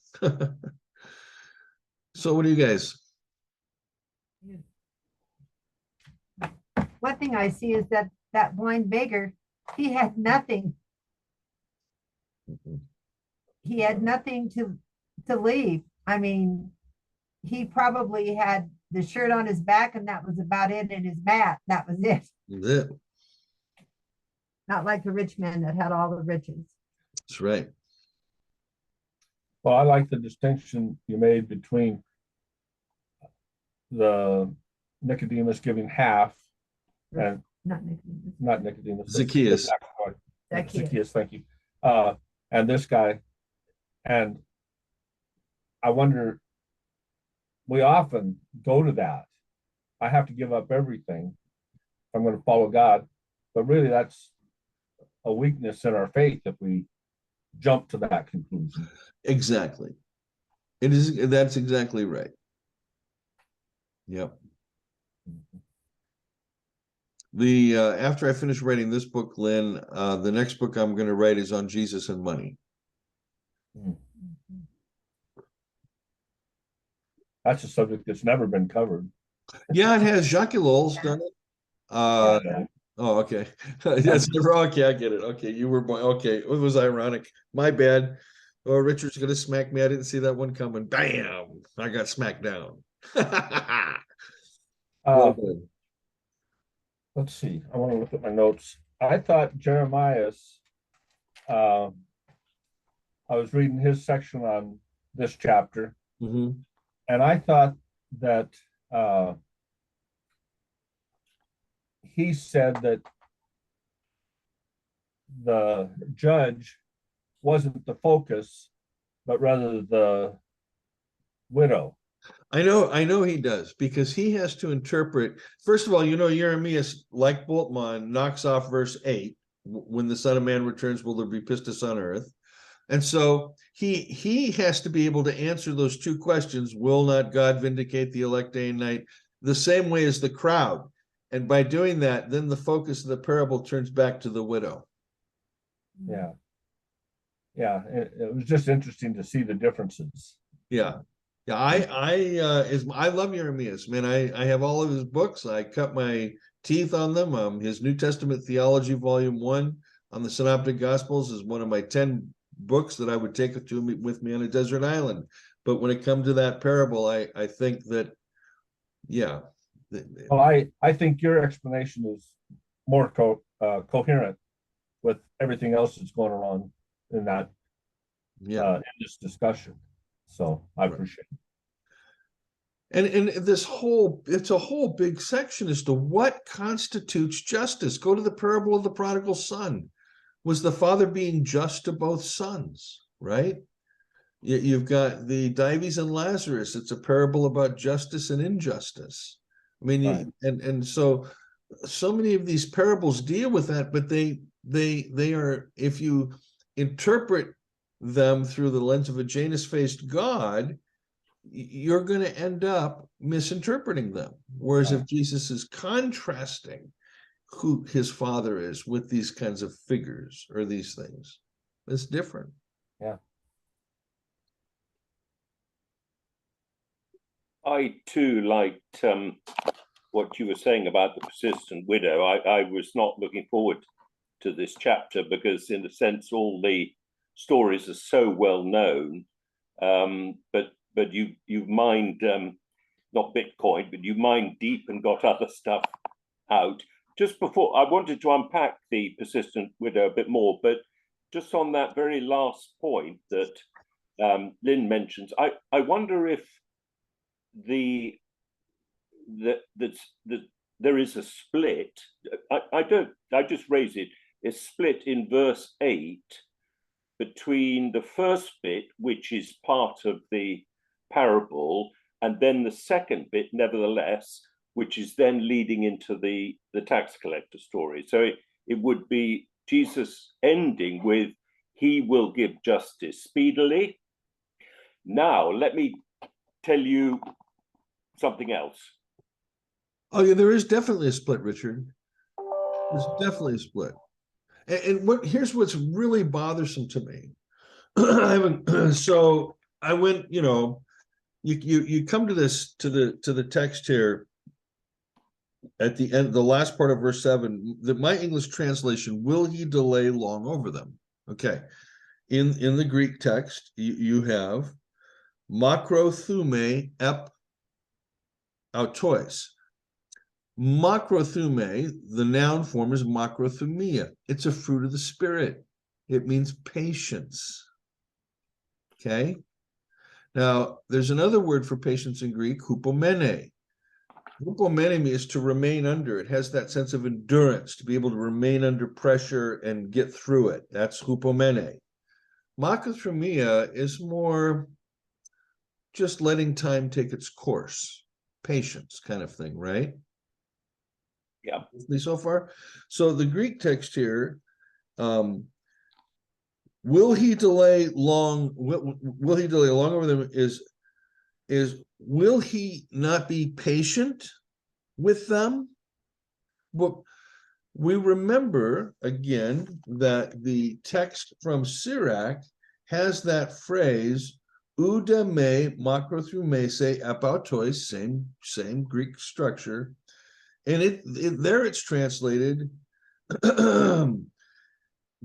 So what do you guys? One thing I see is that blind beggar, he had nothing. He had nothing to leave. I mean, he probably had the shirt on his back and that was about it, and his mat. That was it. That's Not like the rich man that had all the riches. right. Well, I like the distinction you made between the Nicodemus giving half and Not Nicodemus. not Nicodemus. Zacchaeus. Zacchaeus, thank you. And this guy. And I wonder, we often go to that. I have to give up everything. I'm going to follow God. But really, that's a weakness in our faith if we jump to that conclusion. Exactly. It is. That's exactly right. Yep. The after I finish writing this book, Lynn, the next book I'm going to write is on Jesus and money. That's a subject that's never been covered. Yeah, it has. Jacques Ellul's done it. Oh, okay. That's okay. I get it. Okay, you were born. Okay, it was ironic. My bad. Oh, Richard's gonna smack me. I didn't see that one coming. Bam! I got smacked down. Well done. Let's see. I want to look at my notes. I thought Jeremiah's. I was reading his section on this chapter, Mhm. and I thought that he said that the judge wasn't the focus, but rather the widow. I know he does, because he has to interpret. First of all, Jeremias, like Bultmann, knocks off verse 8. When the Son of Man returns, will there be pistis on earth? And so he has to be able to answer those two questions. Will not God vindicate the elect day and night? The same way as the crowd. And by doing that, then the focus of the parable turns back to the widow. Yeah. Yeah, it was just interesting to see the differences. Yeah. Yeah, I love Jeremias, man. I have all of his books. I cut my teeth on them. His New Testament Theology, Volume 1 on the Synoptic Gospels is one of my 10 books that I would take with me on a desert island. But when it comes to that parable, I think that, yeah. Well, I think your explanation is more coherent with everything else that's going on in that Yeah. in this discussion. So I appreciate it. And it's a whole big section as to what constitutes justice. Go to the parable of the prodigal son. Was the father being just to both sons, right? You've got the Dives and Lazarus. It's a parable about justice and injustice. I mean, Right. and so many of these parables deal with that, but they are, if you interpret them through the lens of a Janus-faced God, you're going to end up misinterpreting them. Whereas if Jesus is contrasting who his father is with these kinds of figures or these things, it's different. Yeah. I too liked what you were saying about the persistent widow. I was not looking forward to this chapter because, in a sense, all the stories are so well known. But you mined not Bitcoin, but you mined deep and got other stuff out. Just before, I wanted to unpack the persistent widow a bit more, but just on that very last point that Lynn mentions, I wonder if there is a split. I just raise it. It's split in verse 8 between the first bit, which is part of the parable, and then the second bit, nevertheless, which is then leading into the tax collector story. So it would be Jesus ending with, he will give justice speedily. Now, let me tell you something else. Oh, yeah, there is definitely a split, Richard. There's definitely a split. And here's what's really bothersome to me. So I went, you come to this, to the text here at the end, the last part of verse 7, my English translation, will he delay long over them? Okay. In the Greek text, you have makrothumē ep autois. Makrothumē, the noun form is makrothumia. It's a fruit of the spirit. It means patience. Okay. Now, there's another word for patience in Greek, hupomene. Hupomene is to remain under. It has that sense of endurance, to be able to remain under pressure and get through it. That's hupomene. Makrothumia is more just letting time take its course, patience kind of thing, right? Yeah. So far. So the Greek text here, will he delay long? Will he delay long over them? Is will he not be patient with them? But we remember again that the text from Sirach has that phrase, "Ouda me makrothumese epautois," same Greek structure, and there it's translated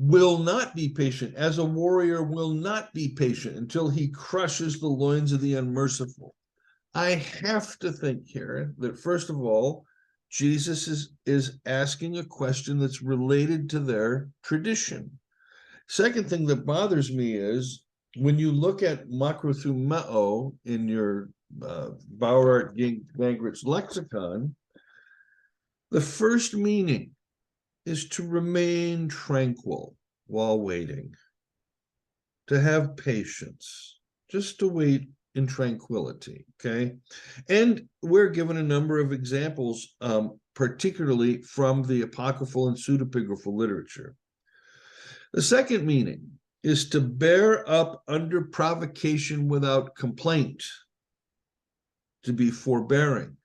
will not be patient, as a warrior will not be patient until he crushes the loins of the unmerciful. I have to think here that, first of all, Jesus is asking a question that's related to their tradition. Second thing that bothers me is when you look at makrothumeo in your Bauer Gangritz lexicon, the first meaning is to remain tranquil while waiting, to have patience, just to wait in tranquility, okay? And we're given a number of examples, particularly from the apocryphal and pseudepigraphal literature. The second meaning is to bear up under provocation without complaint, to be forbearing.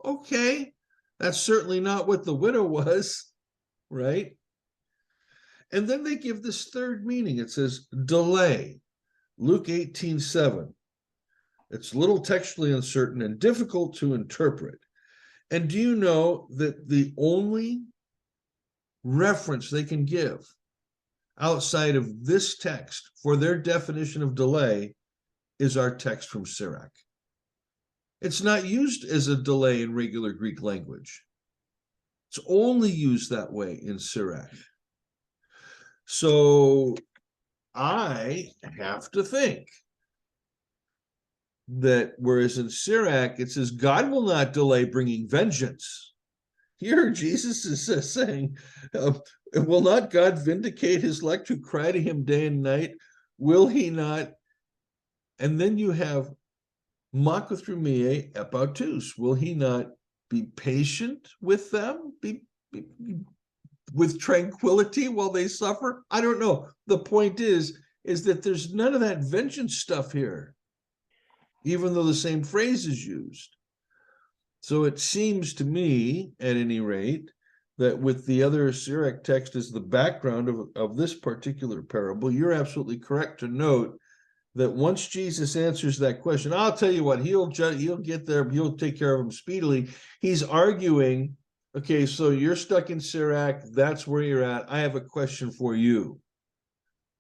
Okay, that's certainly not what the widow was, right? And then they give this third meaning. It says delay. Luke 18:7. It's a little textually uncertain and difficult to interpret. And do you know that the only reference they can give outside of this text for their definition of delay is our text from Sirach? It's not used as a delay in regular Greek language. It's only used that way in Sirach. So I have to think that whereas in Sirach it says God will not delay bringing vengeance, here Jesus is saying, will not God vindicate his elect who cry to him day and night? Will he not? And then you have makothrumie epautus. Will he not be patient with them? Be with tranquility while they suffer? I don't know. The point is that there's none of that vengeance stuff here, even though the same phrase is used. So it seems to me, at any rate, that with the other Sirach text as the background of this particular parable, you're absolutely correct to note that once Jesus answers that question, I'll tell you what, he'll get there, he'll take care of him speedily. He's arguing, okay, so you're stuck in Sirach, that's where you're at. I have a question for you.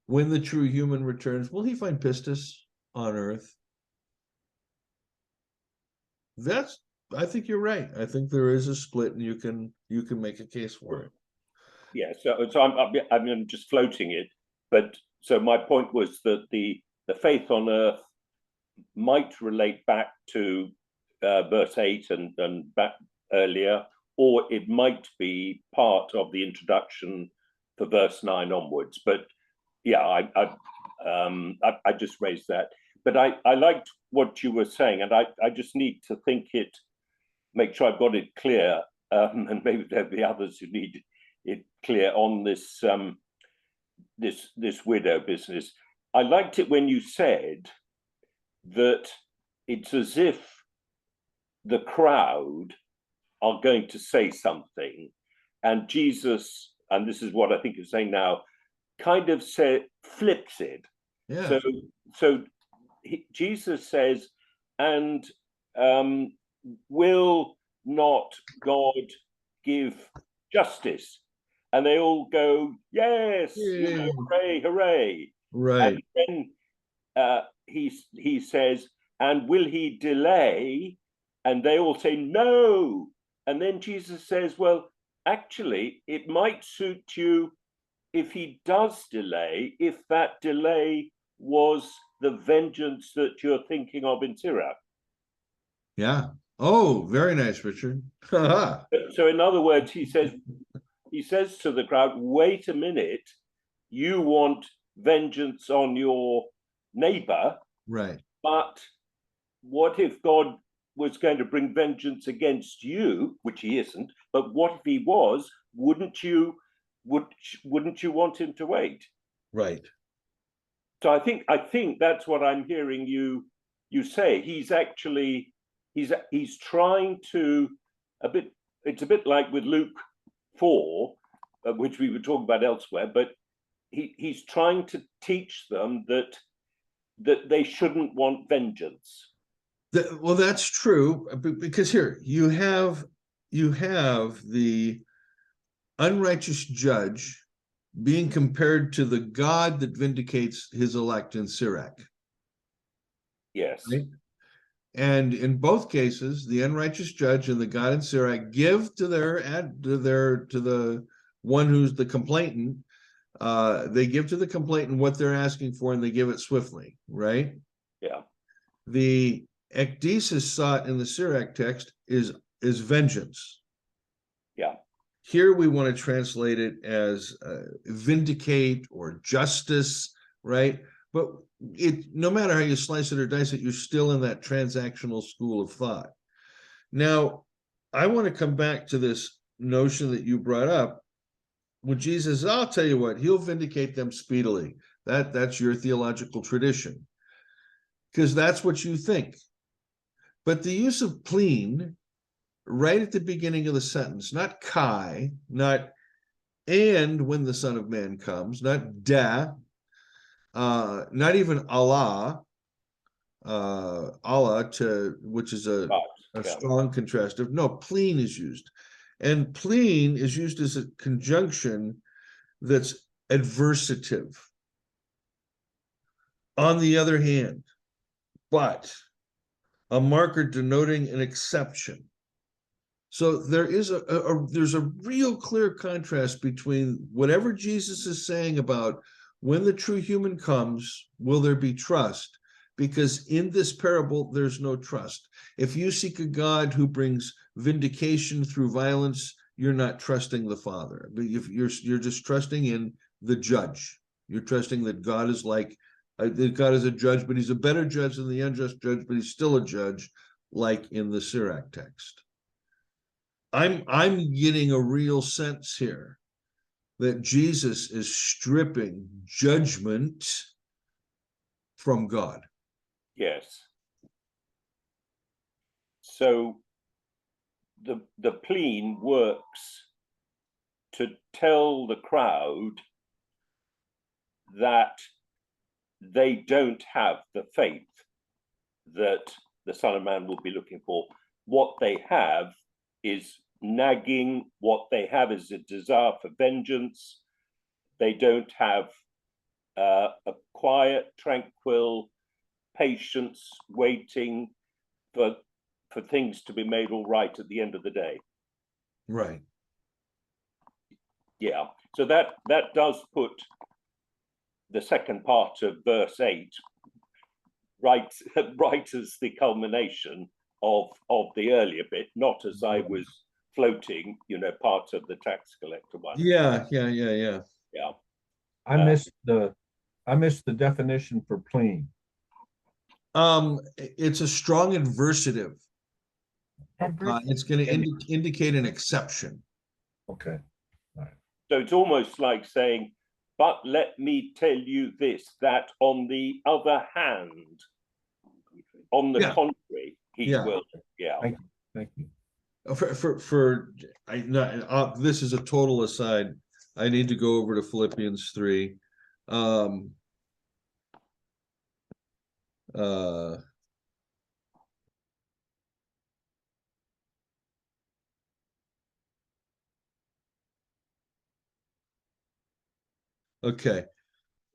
When the true human returns, will he find pistis on earth? I think you're right. I think there is a split, and you can make a case for it. Yeah, so I'm just floating it, but so my point was that the faith on earth might relate back to verse 8 and back earlier, or it might be part of the introduction for verse 9 onwards. But yeah, I just raised that. But I liked what you were saying, and I just need to make sure I've got it clear, and maybe there'll be others who need it clear on this this widow business. I liked it when you said that it's as if the crowd are going to say something, and Jesus, and this is what I think you're saying now, kind of flips it. Yeah. So Jesus says, and will not God give justice? And they all go, yes, hooray, hooray. Right. And then he says, and will he delay? And they all say, no. And then Jesus says, well, actually, it might suit you if he does delay, if that delay was the vengeance that you're thinking of in Sirach. Yeah. Oh, very nice, Richard. So in other words, he says to the crowd, wait a minute, you want vengeance on your neighbor, right? But what if God was going to bring vengeance against you, which he isn't, but what if he was? Wouldn't you want him to wait? Right. So I think that's what I'm hearing you say. He's actually he's trying to it's a bit like with Luke 4, which we were talking about elsewhere, but he's trying to teach them that they shouldn't want vengeance. Well, that's true, because here you have the unrighteous judge being compared to the God that vindicates his elect in Sirach. Yes. Right? And in both cases, the unrighteous judge and the God in Sirach give to the one who's the complainant. They give to the complainant what they're asking for, and they give it swiftly, right? Yeah. The ekdesis sought in the Sirach text is vengeance. Yeah. Here we want to translate it as vindicate or justice, right? But no matter how you slice it or dice it, you're still in that transactional school of thought. Now, I want to come back to this notion that you brought up. When Jesus, I'll tell you what, he'll vindicate them speedily. That's your theological tradition, because that's what you think. But the use of plene right at the beginning of the sentence, not kai, not and when the Son of Man comes, not da, not even Allah, Allah which is a strong contrastive. No, plene is used. And plene is used as a conjunction that's adversative. On the other hand, but a marker denoting an exception. So there is there's a real clear contrast between whatever Jesus is saying about when the true human comes, will there be trust? Because in this parable, there's no trust. If you seek a God who brings vindication through violence, you're not trusting the Father. But if you're just trusting in the judge. You're trusting that God is like, that God is a judge, but he's a better judge than the unjust judge, but he's still a judge, like in the Sirach text. I'm getting a real sense here that Jesus is stripping judgment from God. Yes. So the plene works to tell the crowd that they don't have the faith that the Son of Man will be looking for. What they have is nagging. What they have is a desire for vengeance. They don't have a quiet, tranquil patience, waiting for things to be made all right at the end of the day. Right. Yeah. So that does put the second part of verse 8 right as the culmination of the earlier bit, not as I was floating, part of the tax collector one. Yeah. Yeah. I missed the definition for plene. It's a strong adversative. It's going to indicate an exception. Okay. So it's almost like saying, but let me tell you this, that on the other hand, on the contrary, he will. Yeah. Thank you. This is a total aside. I need to go over to Philippians 3. Okay,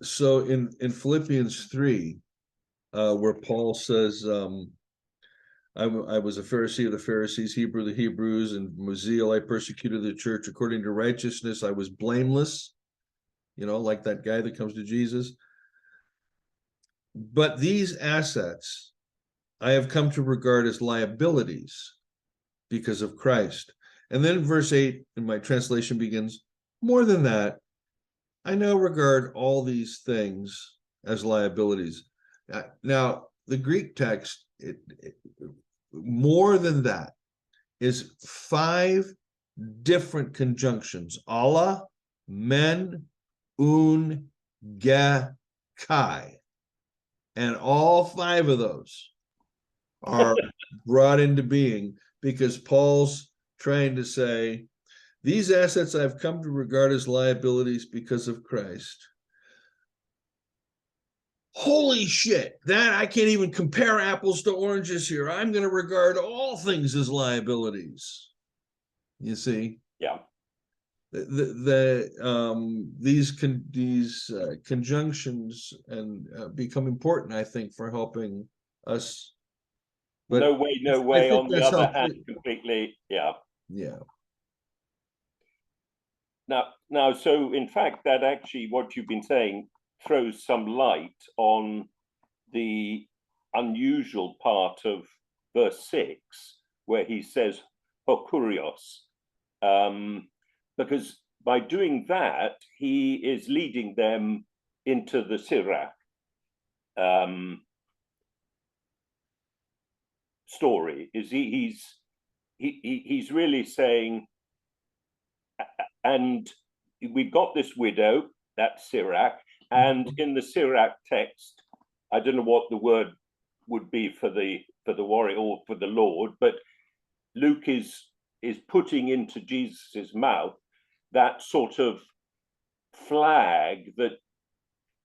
so in Philippians 3, where Paul says, I was a Pharisee of the Pharisees, Hebrew of the Hebrews, and with zeal I persecuted the church according to righteousness. I was blameless, like that guy that comes to Jesus. But these assets I have come to regard as liabilities because of Christ. And then verse 8 in my translation begins, more than that, I now regard all these things as liabilities. Now, the Greek text, more than that, is 5 different conjunctions. Allah, men, un, ge, kai. And all 5 of those are brought into being because Paul's trying to say, these assets I've come to regard as liabilities because of Christ. Holy shit, that I can't even compare apples to oranges here. I'm going to regard all things as liabilities. You see? Yeah. These conjunctions and become important, I think, for helping us. But no way. On the other hand, completely, yeah. Now, so in fact, that actually what you've been saying throws some light on the unusual part of verse 6, where he says hokurios, because by doing that, he is leading them into the Sirach. story. Is he's really saying, and we've got this widow, that's Sirach, and in the Sirach text, I don't know what the word would be for the warrior or for the Lord, but Luke is putting into Jesus's mouth that sort of flag that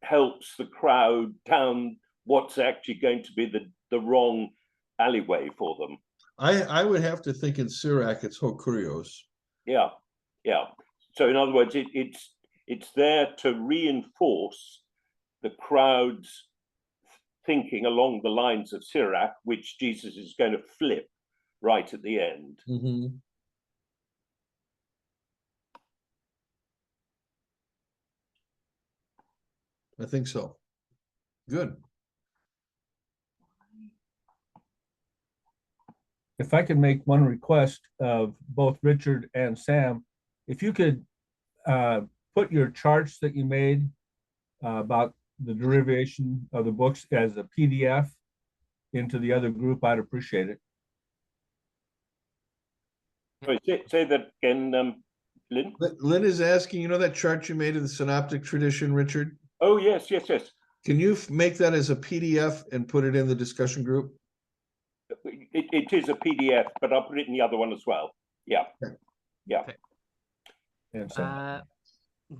helps the crowd down what's actually going to be the wrong alleyway for them. I would have to think in Sirach it's Hokurios. Yeah. So in other words, it's there to reinforce the crowd's thinking along the lines of Sirach, which Jesus is going to flip right at the end. Mm-hmm. I think so. Good. If I could make one request of both Richard and Sam, if you could put your charts that you made about the derivation of the books as a PDF into the other group, I'd appreciate it. Sorry, say that again, Lynn? Lynn is asking, you know that chart you made of the synoptic tradition, Richard? Oh, yes. Can you make that as a PDF and put it in the discussion group? It is a PDF, but I'll put it in the other one as well. Yeah. Okay. Yeah. Okay. And so,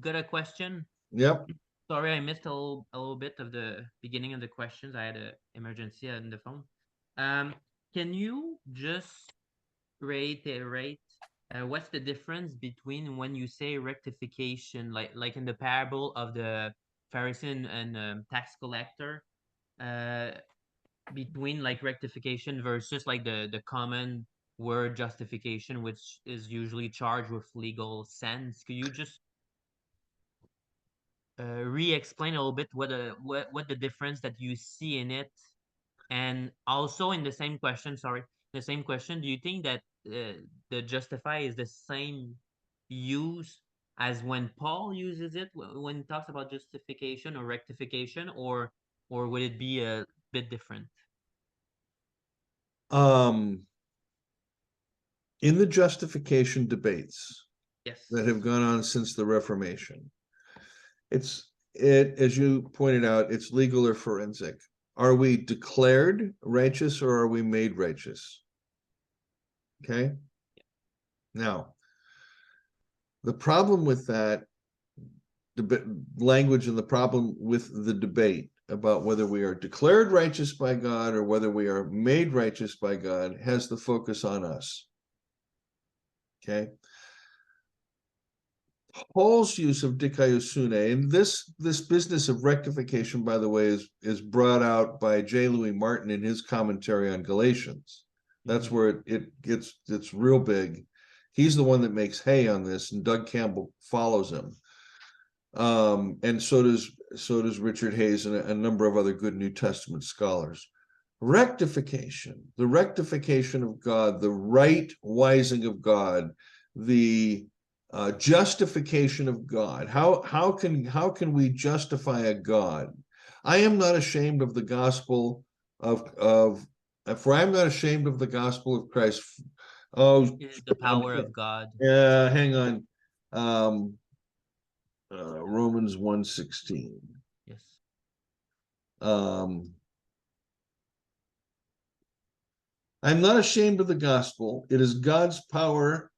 Got a question. Yep. Sorry, I missed a little bit of the beginning of the questions. I had an emergency on the phone. Can you just reiterate what's the difference between when you say rectification, like in the parable of the Pharisee and tax collector, between like rectification versus like the common word justification, which is usually charged with legal sense? Could you just re-explain a little bit what the difference that you see in it? And also in the same question, do you think that the justify is the same use as when Paul uses it when he talks about justification or rectification, or would it be a bit different? In the justification debates Yes. that have gone on since the Reformation, as you pointed out, it's legal or forensic. Are we declared righteous or are we made righteous? Okay. Now, the problem with that language and the problem with the debate about whether we are declared righteous by God or whether we are made righteous by God has the focus on us. Okay. Paul's use of dikaiosune, and this business of rectification, by the way, is brought out by J. Louis Martin in his commentary on Galatians. That's where it's real big. He's the one that makes hay on this, and Doug Campbell follows him. And so does Richard Hayes and a number of other good New Testament scholars. Rectification, the rectification of God, the right wising of God, the justification of God. How can we justify a God? I am not ashamed of the gospel for I am not ashamed of the gospel of Christ. Oh, Is the power of God. Yeah, hang on. Romans 1:16. Yes. I'm not ashamed of the gospel. It is God's power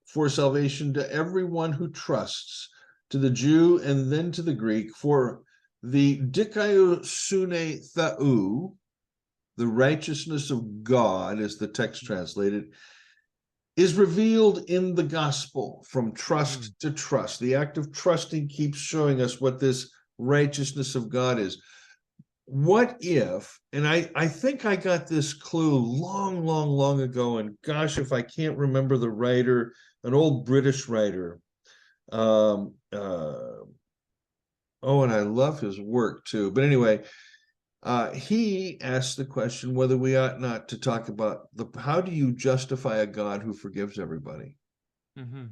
for salvation to everyone who trusts, to the Jew and then to the Greek. For the dikaiosune thau, the righteousness of God, as the text translated, is revealed in the gospel from trust to trust. The act of trusting keeps showing us what this righteousness of God is. What if, and I think I got this clue long ago, and gosh, if I can't remember the writer, an old British writer. And I love his work too. But anyway, he asked the question whether we ought not to talk about how do you justify a God who forgives everybody? Mm-hmm.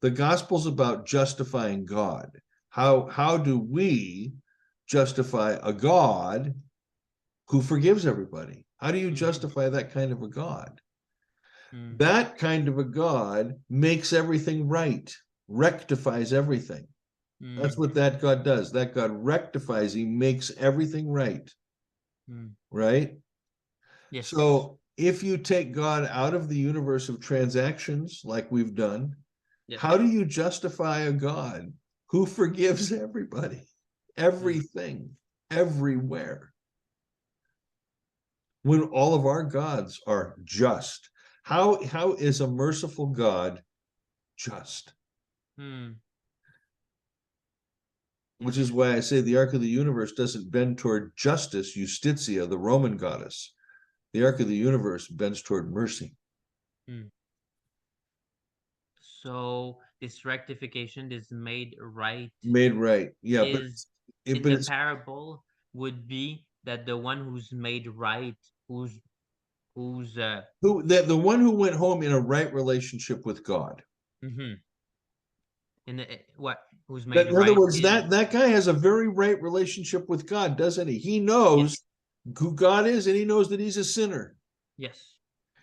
The gospel's about justifying God. How do we justify a God who forgives everybody? How do you Mhm. justify that kind of a God? Mm, That kind of a God makes everything right, rectifies everything. That's mm, what that God does. That God rectifies, he makes everything right, mm. right? Yes. So if you take God out of the universe of transactions, like we've done, Yes. how do you justify a God who forgives everybody, everything, everywhere? When all of our gods are just, how is a merciful God just? Mm, Which is why I say the arc of the universe doesn't bend toward justice, Justitia, the Roman goddess. The arc of the universe bends toward mercy. mm. So this rectification, this made right, Made right. Yeah, but is it, in but the it's parable would be that the one who's made right, who's who that the one who went home in a right relationship with God. mhm, in the what who's That, made in other right words, is that guy has a very right relationship with God, doesn't he? He knows who God is, and he knows that he's a sinner. yes.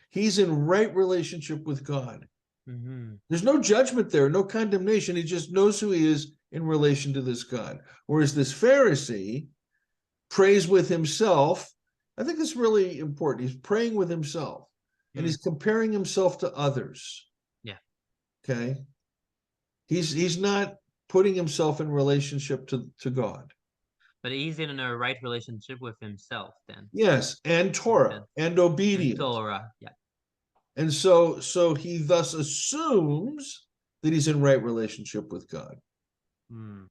He's in right relationship with God. Mm-hmm. There's no judgment there, no condemnation. He just knows who he is in relation to this God. Whereas this Pharisee prays with himself. I think it's really important. He's praying with himself and he's comparing himself to others. Yeah. Okay. He's not putting himself in relationship to God. But he's in a right relationship with himself then. Yes, and Torah and obedience. And Torah, yeah. And so he thus assumes that he's in right relationship with God. Mm.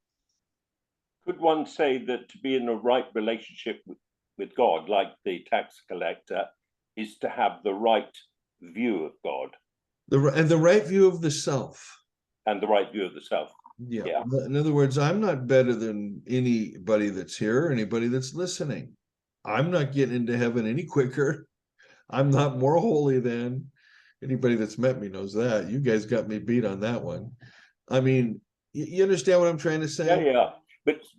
Could one say that to be in a right relationship with God, like the tax collector, is to have the right view of God And the right view of the self. and the right view of the self? Yeah. Yeah. In other words, I'm not better than anybody that's here, or anybody that's listening. I'm not getting into heaven any quicker. I'm not more holy than anybody that's met me knows that. You guys got me beat on that one. I mean, you understand what I'm trying to say? Yeah, yeah.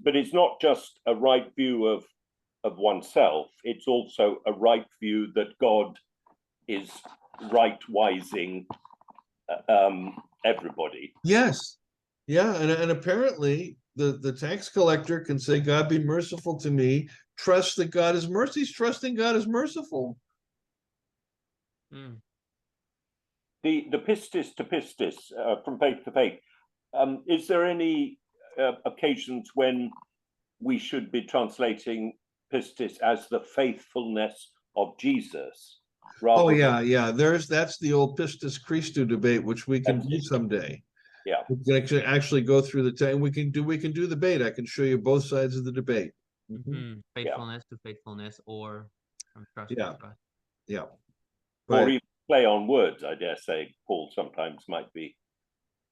But it's not just a right view of oneself. It's also a right view that God is right-wising everybody. Yes. Yeah. And apparently the tax collector can say, God be merciful to me, trust that God is mercy. He's trusting God is merciful. Mm. The pistis to pistis, from faith to faith, is there any occasions when we should be translating pistis as the faithfulness of Jesus? Oh yeah. That's the old Pistis Christou debate, which we can do someday. Yeah. We can actually go through the time. We can do the debate. I can show you both sides of the debate. Mm-hmm. Faithfulness to faithfulness, or from trust Yeah. to trust. Yeah. Or But even play on words, I dare say Paul sometimes might be.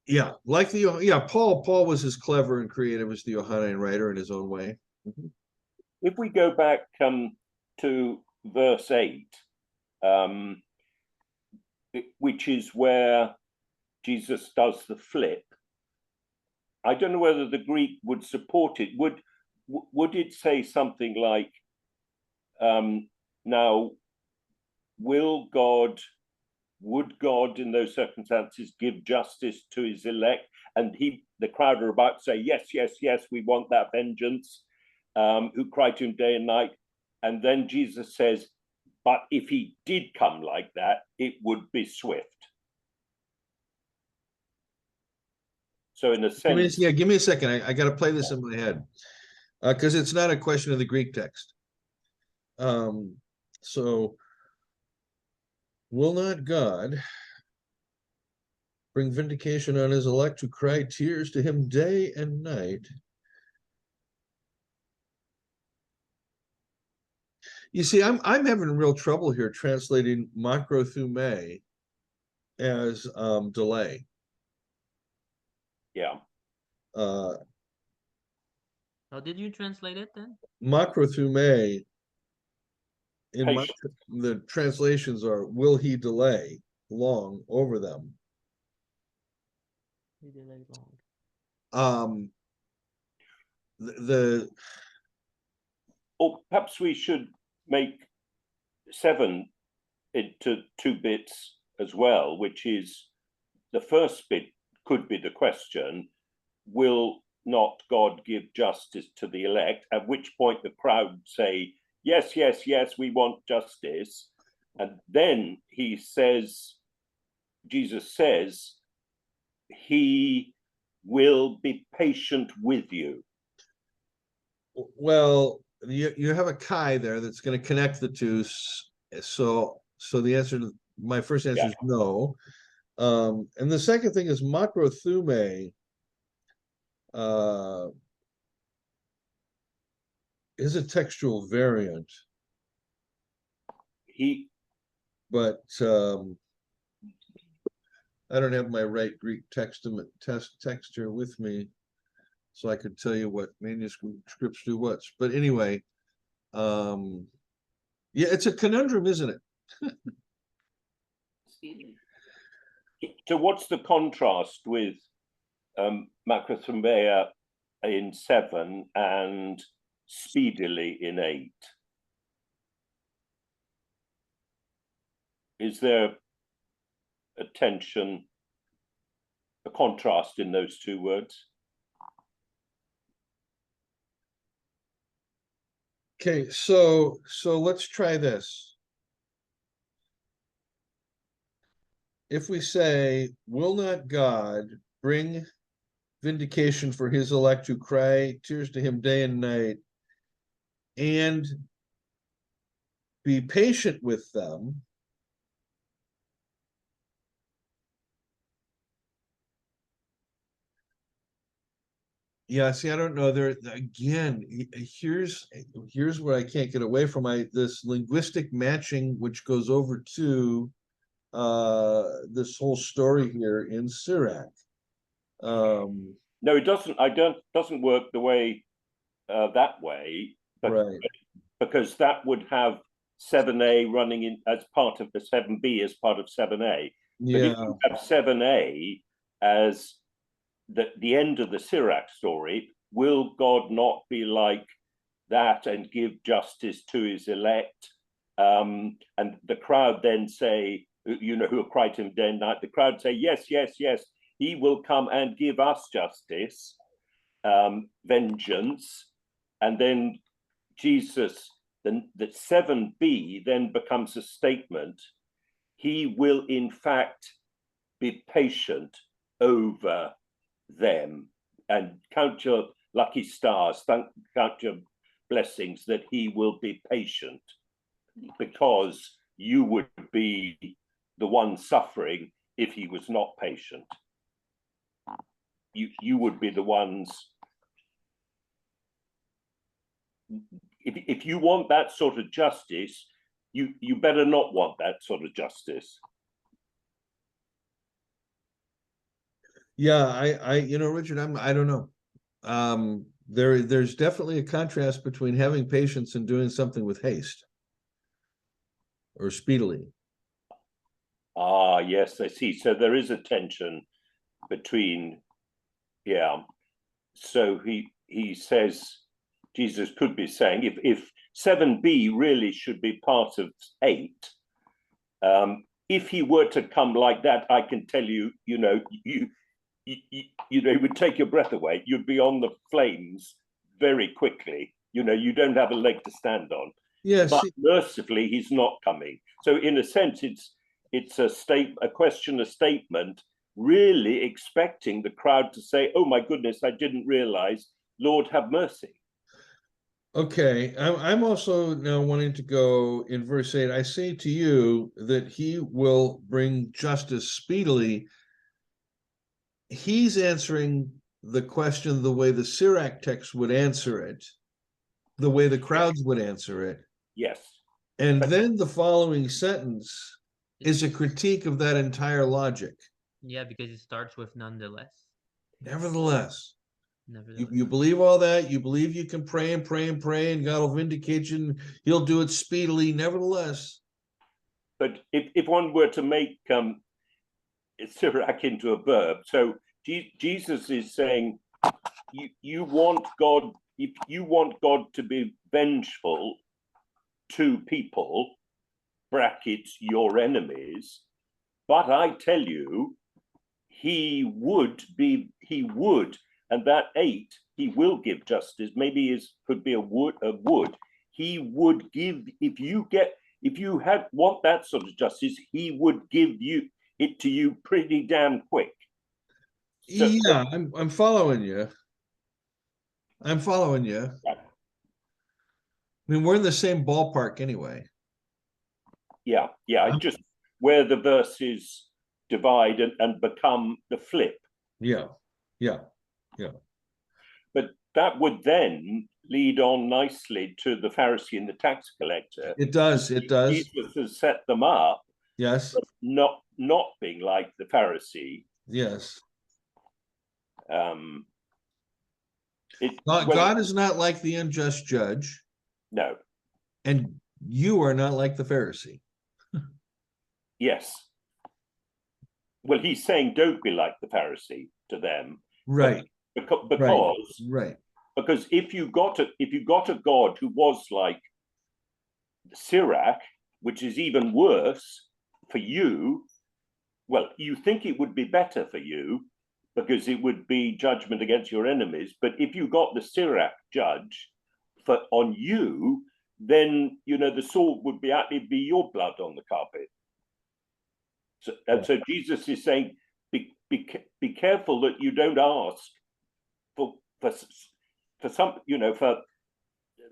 yeah, like Paul was as clever and creative as the Johannine writer in his own way. If we go back to verse 8, which is where Jesus does the flip, I don't know whether the Greek would support it. Would it say something like, now, would God in those circumstances give justice to his elect? And the crowd are about to say, yes, yes, yes, we want that vengeance, who cry to him day and night. And then Jesus says, but if he did come like that, it would be swift. So in a sense, Give me a second. I got to play this in my head because it's not a question of the Greek text. So will not God bring vindication on his elect who cry tears to him day and night? You see, I'm having real trouble here translating makrothumai as delay. yeah. How did you translate it then? Makrothumai in Patient. the translations are, will he delay long over them? He delayed long. The or perhaps we should make 7 into 2 bits as well, which is the first bit could be the question, will not God give justice to the elect? At which point the crowd say, yes, yes, yes, we want justice. And then he says, Jesus says, he will be patient with you. Well, you have a chi there that's going to connect the two. So the answer to my first answer is no. And the second thing is macrothume is a textual variant, but I don't have my right Greek texture with me, so I could tell you what manuscripts do what. But anyway, yeah, it's a conundrum, isn't it? So what's the contrast with macrothumia in 7 and speedily in 8? Is there a tension, a contrast in those 2 words? Okay, so let's try this. If we say, will not God bring vindication for his elect who cry tears to him day and night, and be patient with them? Yeah, see, I don't know. There again, here's what I can't get away from. This linguistic matching, which goes over to this whole story here in Sirach. No, it doesn't. Doesn't work the way that way, but right, because that would have 7a running in as part of the 7b as part of 7a. But if you have 7a as the end of the Sirach story, will God not be like that and give justice to his elect? And the crowd then say, you know, who cry to him day and night, the crowd say, yes, yes, yes, he will come and give us justice, vengeance. And then Jesus, the 7b then becomes a statement. He will in fact be patient over them, and count your lucky stars, count your blessings that he will be patient, because you would be the one suffering if he was not patient. You would be the ones. If you want that sort of justice, you better not want that sort of justice. Yeah, I you know, Richard, I don't know. There's definitely a contrast between having patience and doing something with haste or speedily. Ah, yes, I see. So there is a tension between, yeah. So he says, Jesus could be saying, if 7b really should be part of 8, if he were to come like that, I can tell you, you know, it would take your breath away. You'd be on the flames very quickly. You know, you don't have a leg to stand on. Yes, but mercifully, he's not coming. So, in a sense, it's a question, a statement, really expecting the crowd to say, "Oh my goodness, I didn't realize. Lord, have mercy." Okay, I'm also now wanting to go in verse 8. I say to you that he will bring justice speedily. He's answering the question the way the Sirach text would answer it, the way the crowds would answer it. Yes. And then the following sentence is a critique of that entire logic. Yeah, because it starts with nonetheless. Nevertheless. Nevertheless. You believe all that, you believe you can pray and pray and pray, and God will vindicate you, and he'll do it speedily, nevertheless. But if one were to make Sirach into a verb, so Jesus is saying, you want God, if you want God to be vengeful to people, brackets your enemies, but I tell you, he would, and that 8, he will give justice. Maybe it could be a would. He would give, if you want that sort of justice, he would give it to you pretty damn quick. So, Yeah, I'm following you. I'm following you. Yeah. I mean, we're in the same ballpark anyway. Yeah, just where the verses divide and become the flip. Yeah. But that would then lead on nicely to the Pharisee and the tax collector. It does. Jesus has set them up, Yes. but not being like the Pharisee. Yes. God God is not like the unjust judge, No. and you are not like the Pharisee. Yes. Well, he's saying don't be like the Pharisee to them. Right. Because if you got a God who was like Sirach, which is even worse for you, well, you think it would be better for you because it would be judgment against your enemies. But if you got the Sirach judge on you, then the sword would be your blood on the carpet. So Jesus is saying, be careful that you don't ask for some, for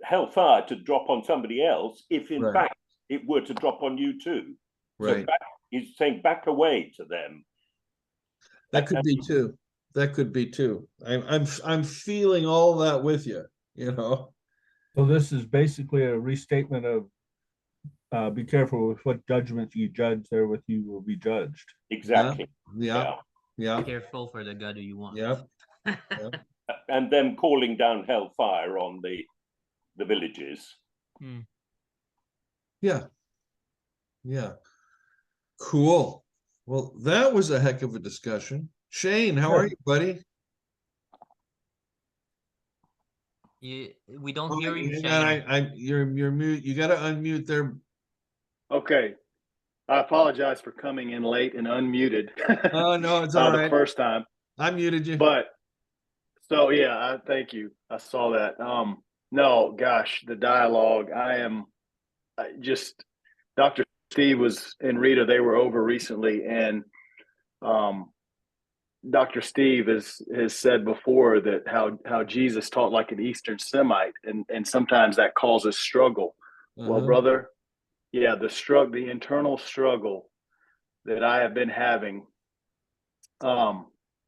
hellfire to drop on somebody else, if in fact it were to drop on you too. Right. So he's saying back away to them. That could be too. That could be too. I'm feeling all that with you. So this is basically a restatement of be careful with what judgment you judge, therewith you will be judged. Exactly. Yeah. Careful for the God who you want. Yeah. And them calling down hellfire on the villages. Yeah. Cool. Well, that was a heck of a discussion. Shane, how are you, buddy? We don't hear you, Hang on, Shane. you're mute. You got to unmute there. Okay. I apologize for coming in late and unmuted. Oh, no, it's all right. The first time. I muted you. But so yeah, thank you. I saw that. No, gosh, the dialogue. Dr. Steve and Rita, they were over recently, and Dr. Steve has said before that how Jesus taught like an Eastern Semite, and sometimes that causes struggle. Well, brother, yeah, the internal struggle that I have been having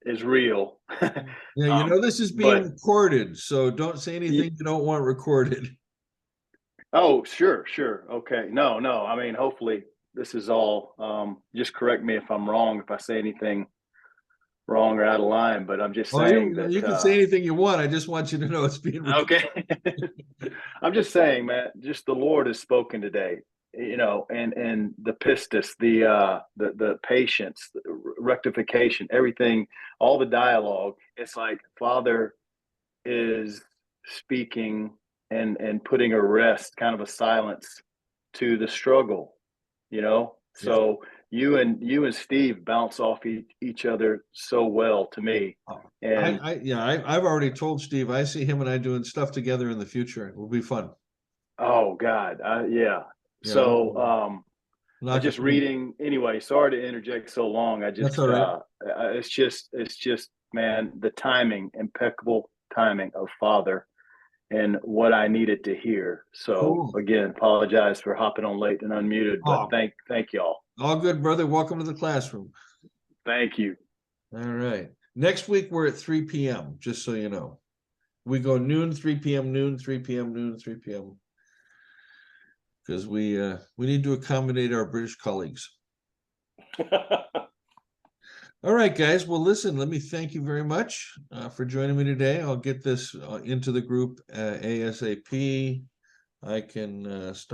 is real. Yeah, this is being recorded, so don't say anything you don't want recorded. Oh, sure. Okay. No. I mean, hopefully this is all, just correct me if I'm wrong, if I say anything wrong or out of line, but I'm just saying that you can say anything you want. I just want you to know it's being recorded. Okay. I'm just saying, man, just the Lord has spoken today, and the pistis, the patience, the rectification, everything, all the dialogue. It's like Father is speaking and putting a rest, kind of a silence to the struggle, So you and Steve bounce off each other so well to me. And I've already told Steve I see him and I doing stuff together in the future. It will be fun. Oh God, yeah. So just reading anyway. Sorry to interject so long. That's all right. It's just man, the timing, impeccable timing of Father, and what I needed to hear. So Again, apologize for hopping on late and unmuted, but thank y'all. All good, brother. Welcome to the classroom. Thank you. All right. Next week we're at 3 p.m. Just so you know, we go noon, 3 p.m., noon, 3 p.m., noon, 3 p.m. Because we need to accommodate our British colleagues. All right, guys. Well, listen, let me thank you very much for joining me today. I'll get this into the group ASAP. I can stop.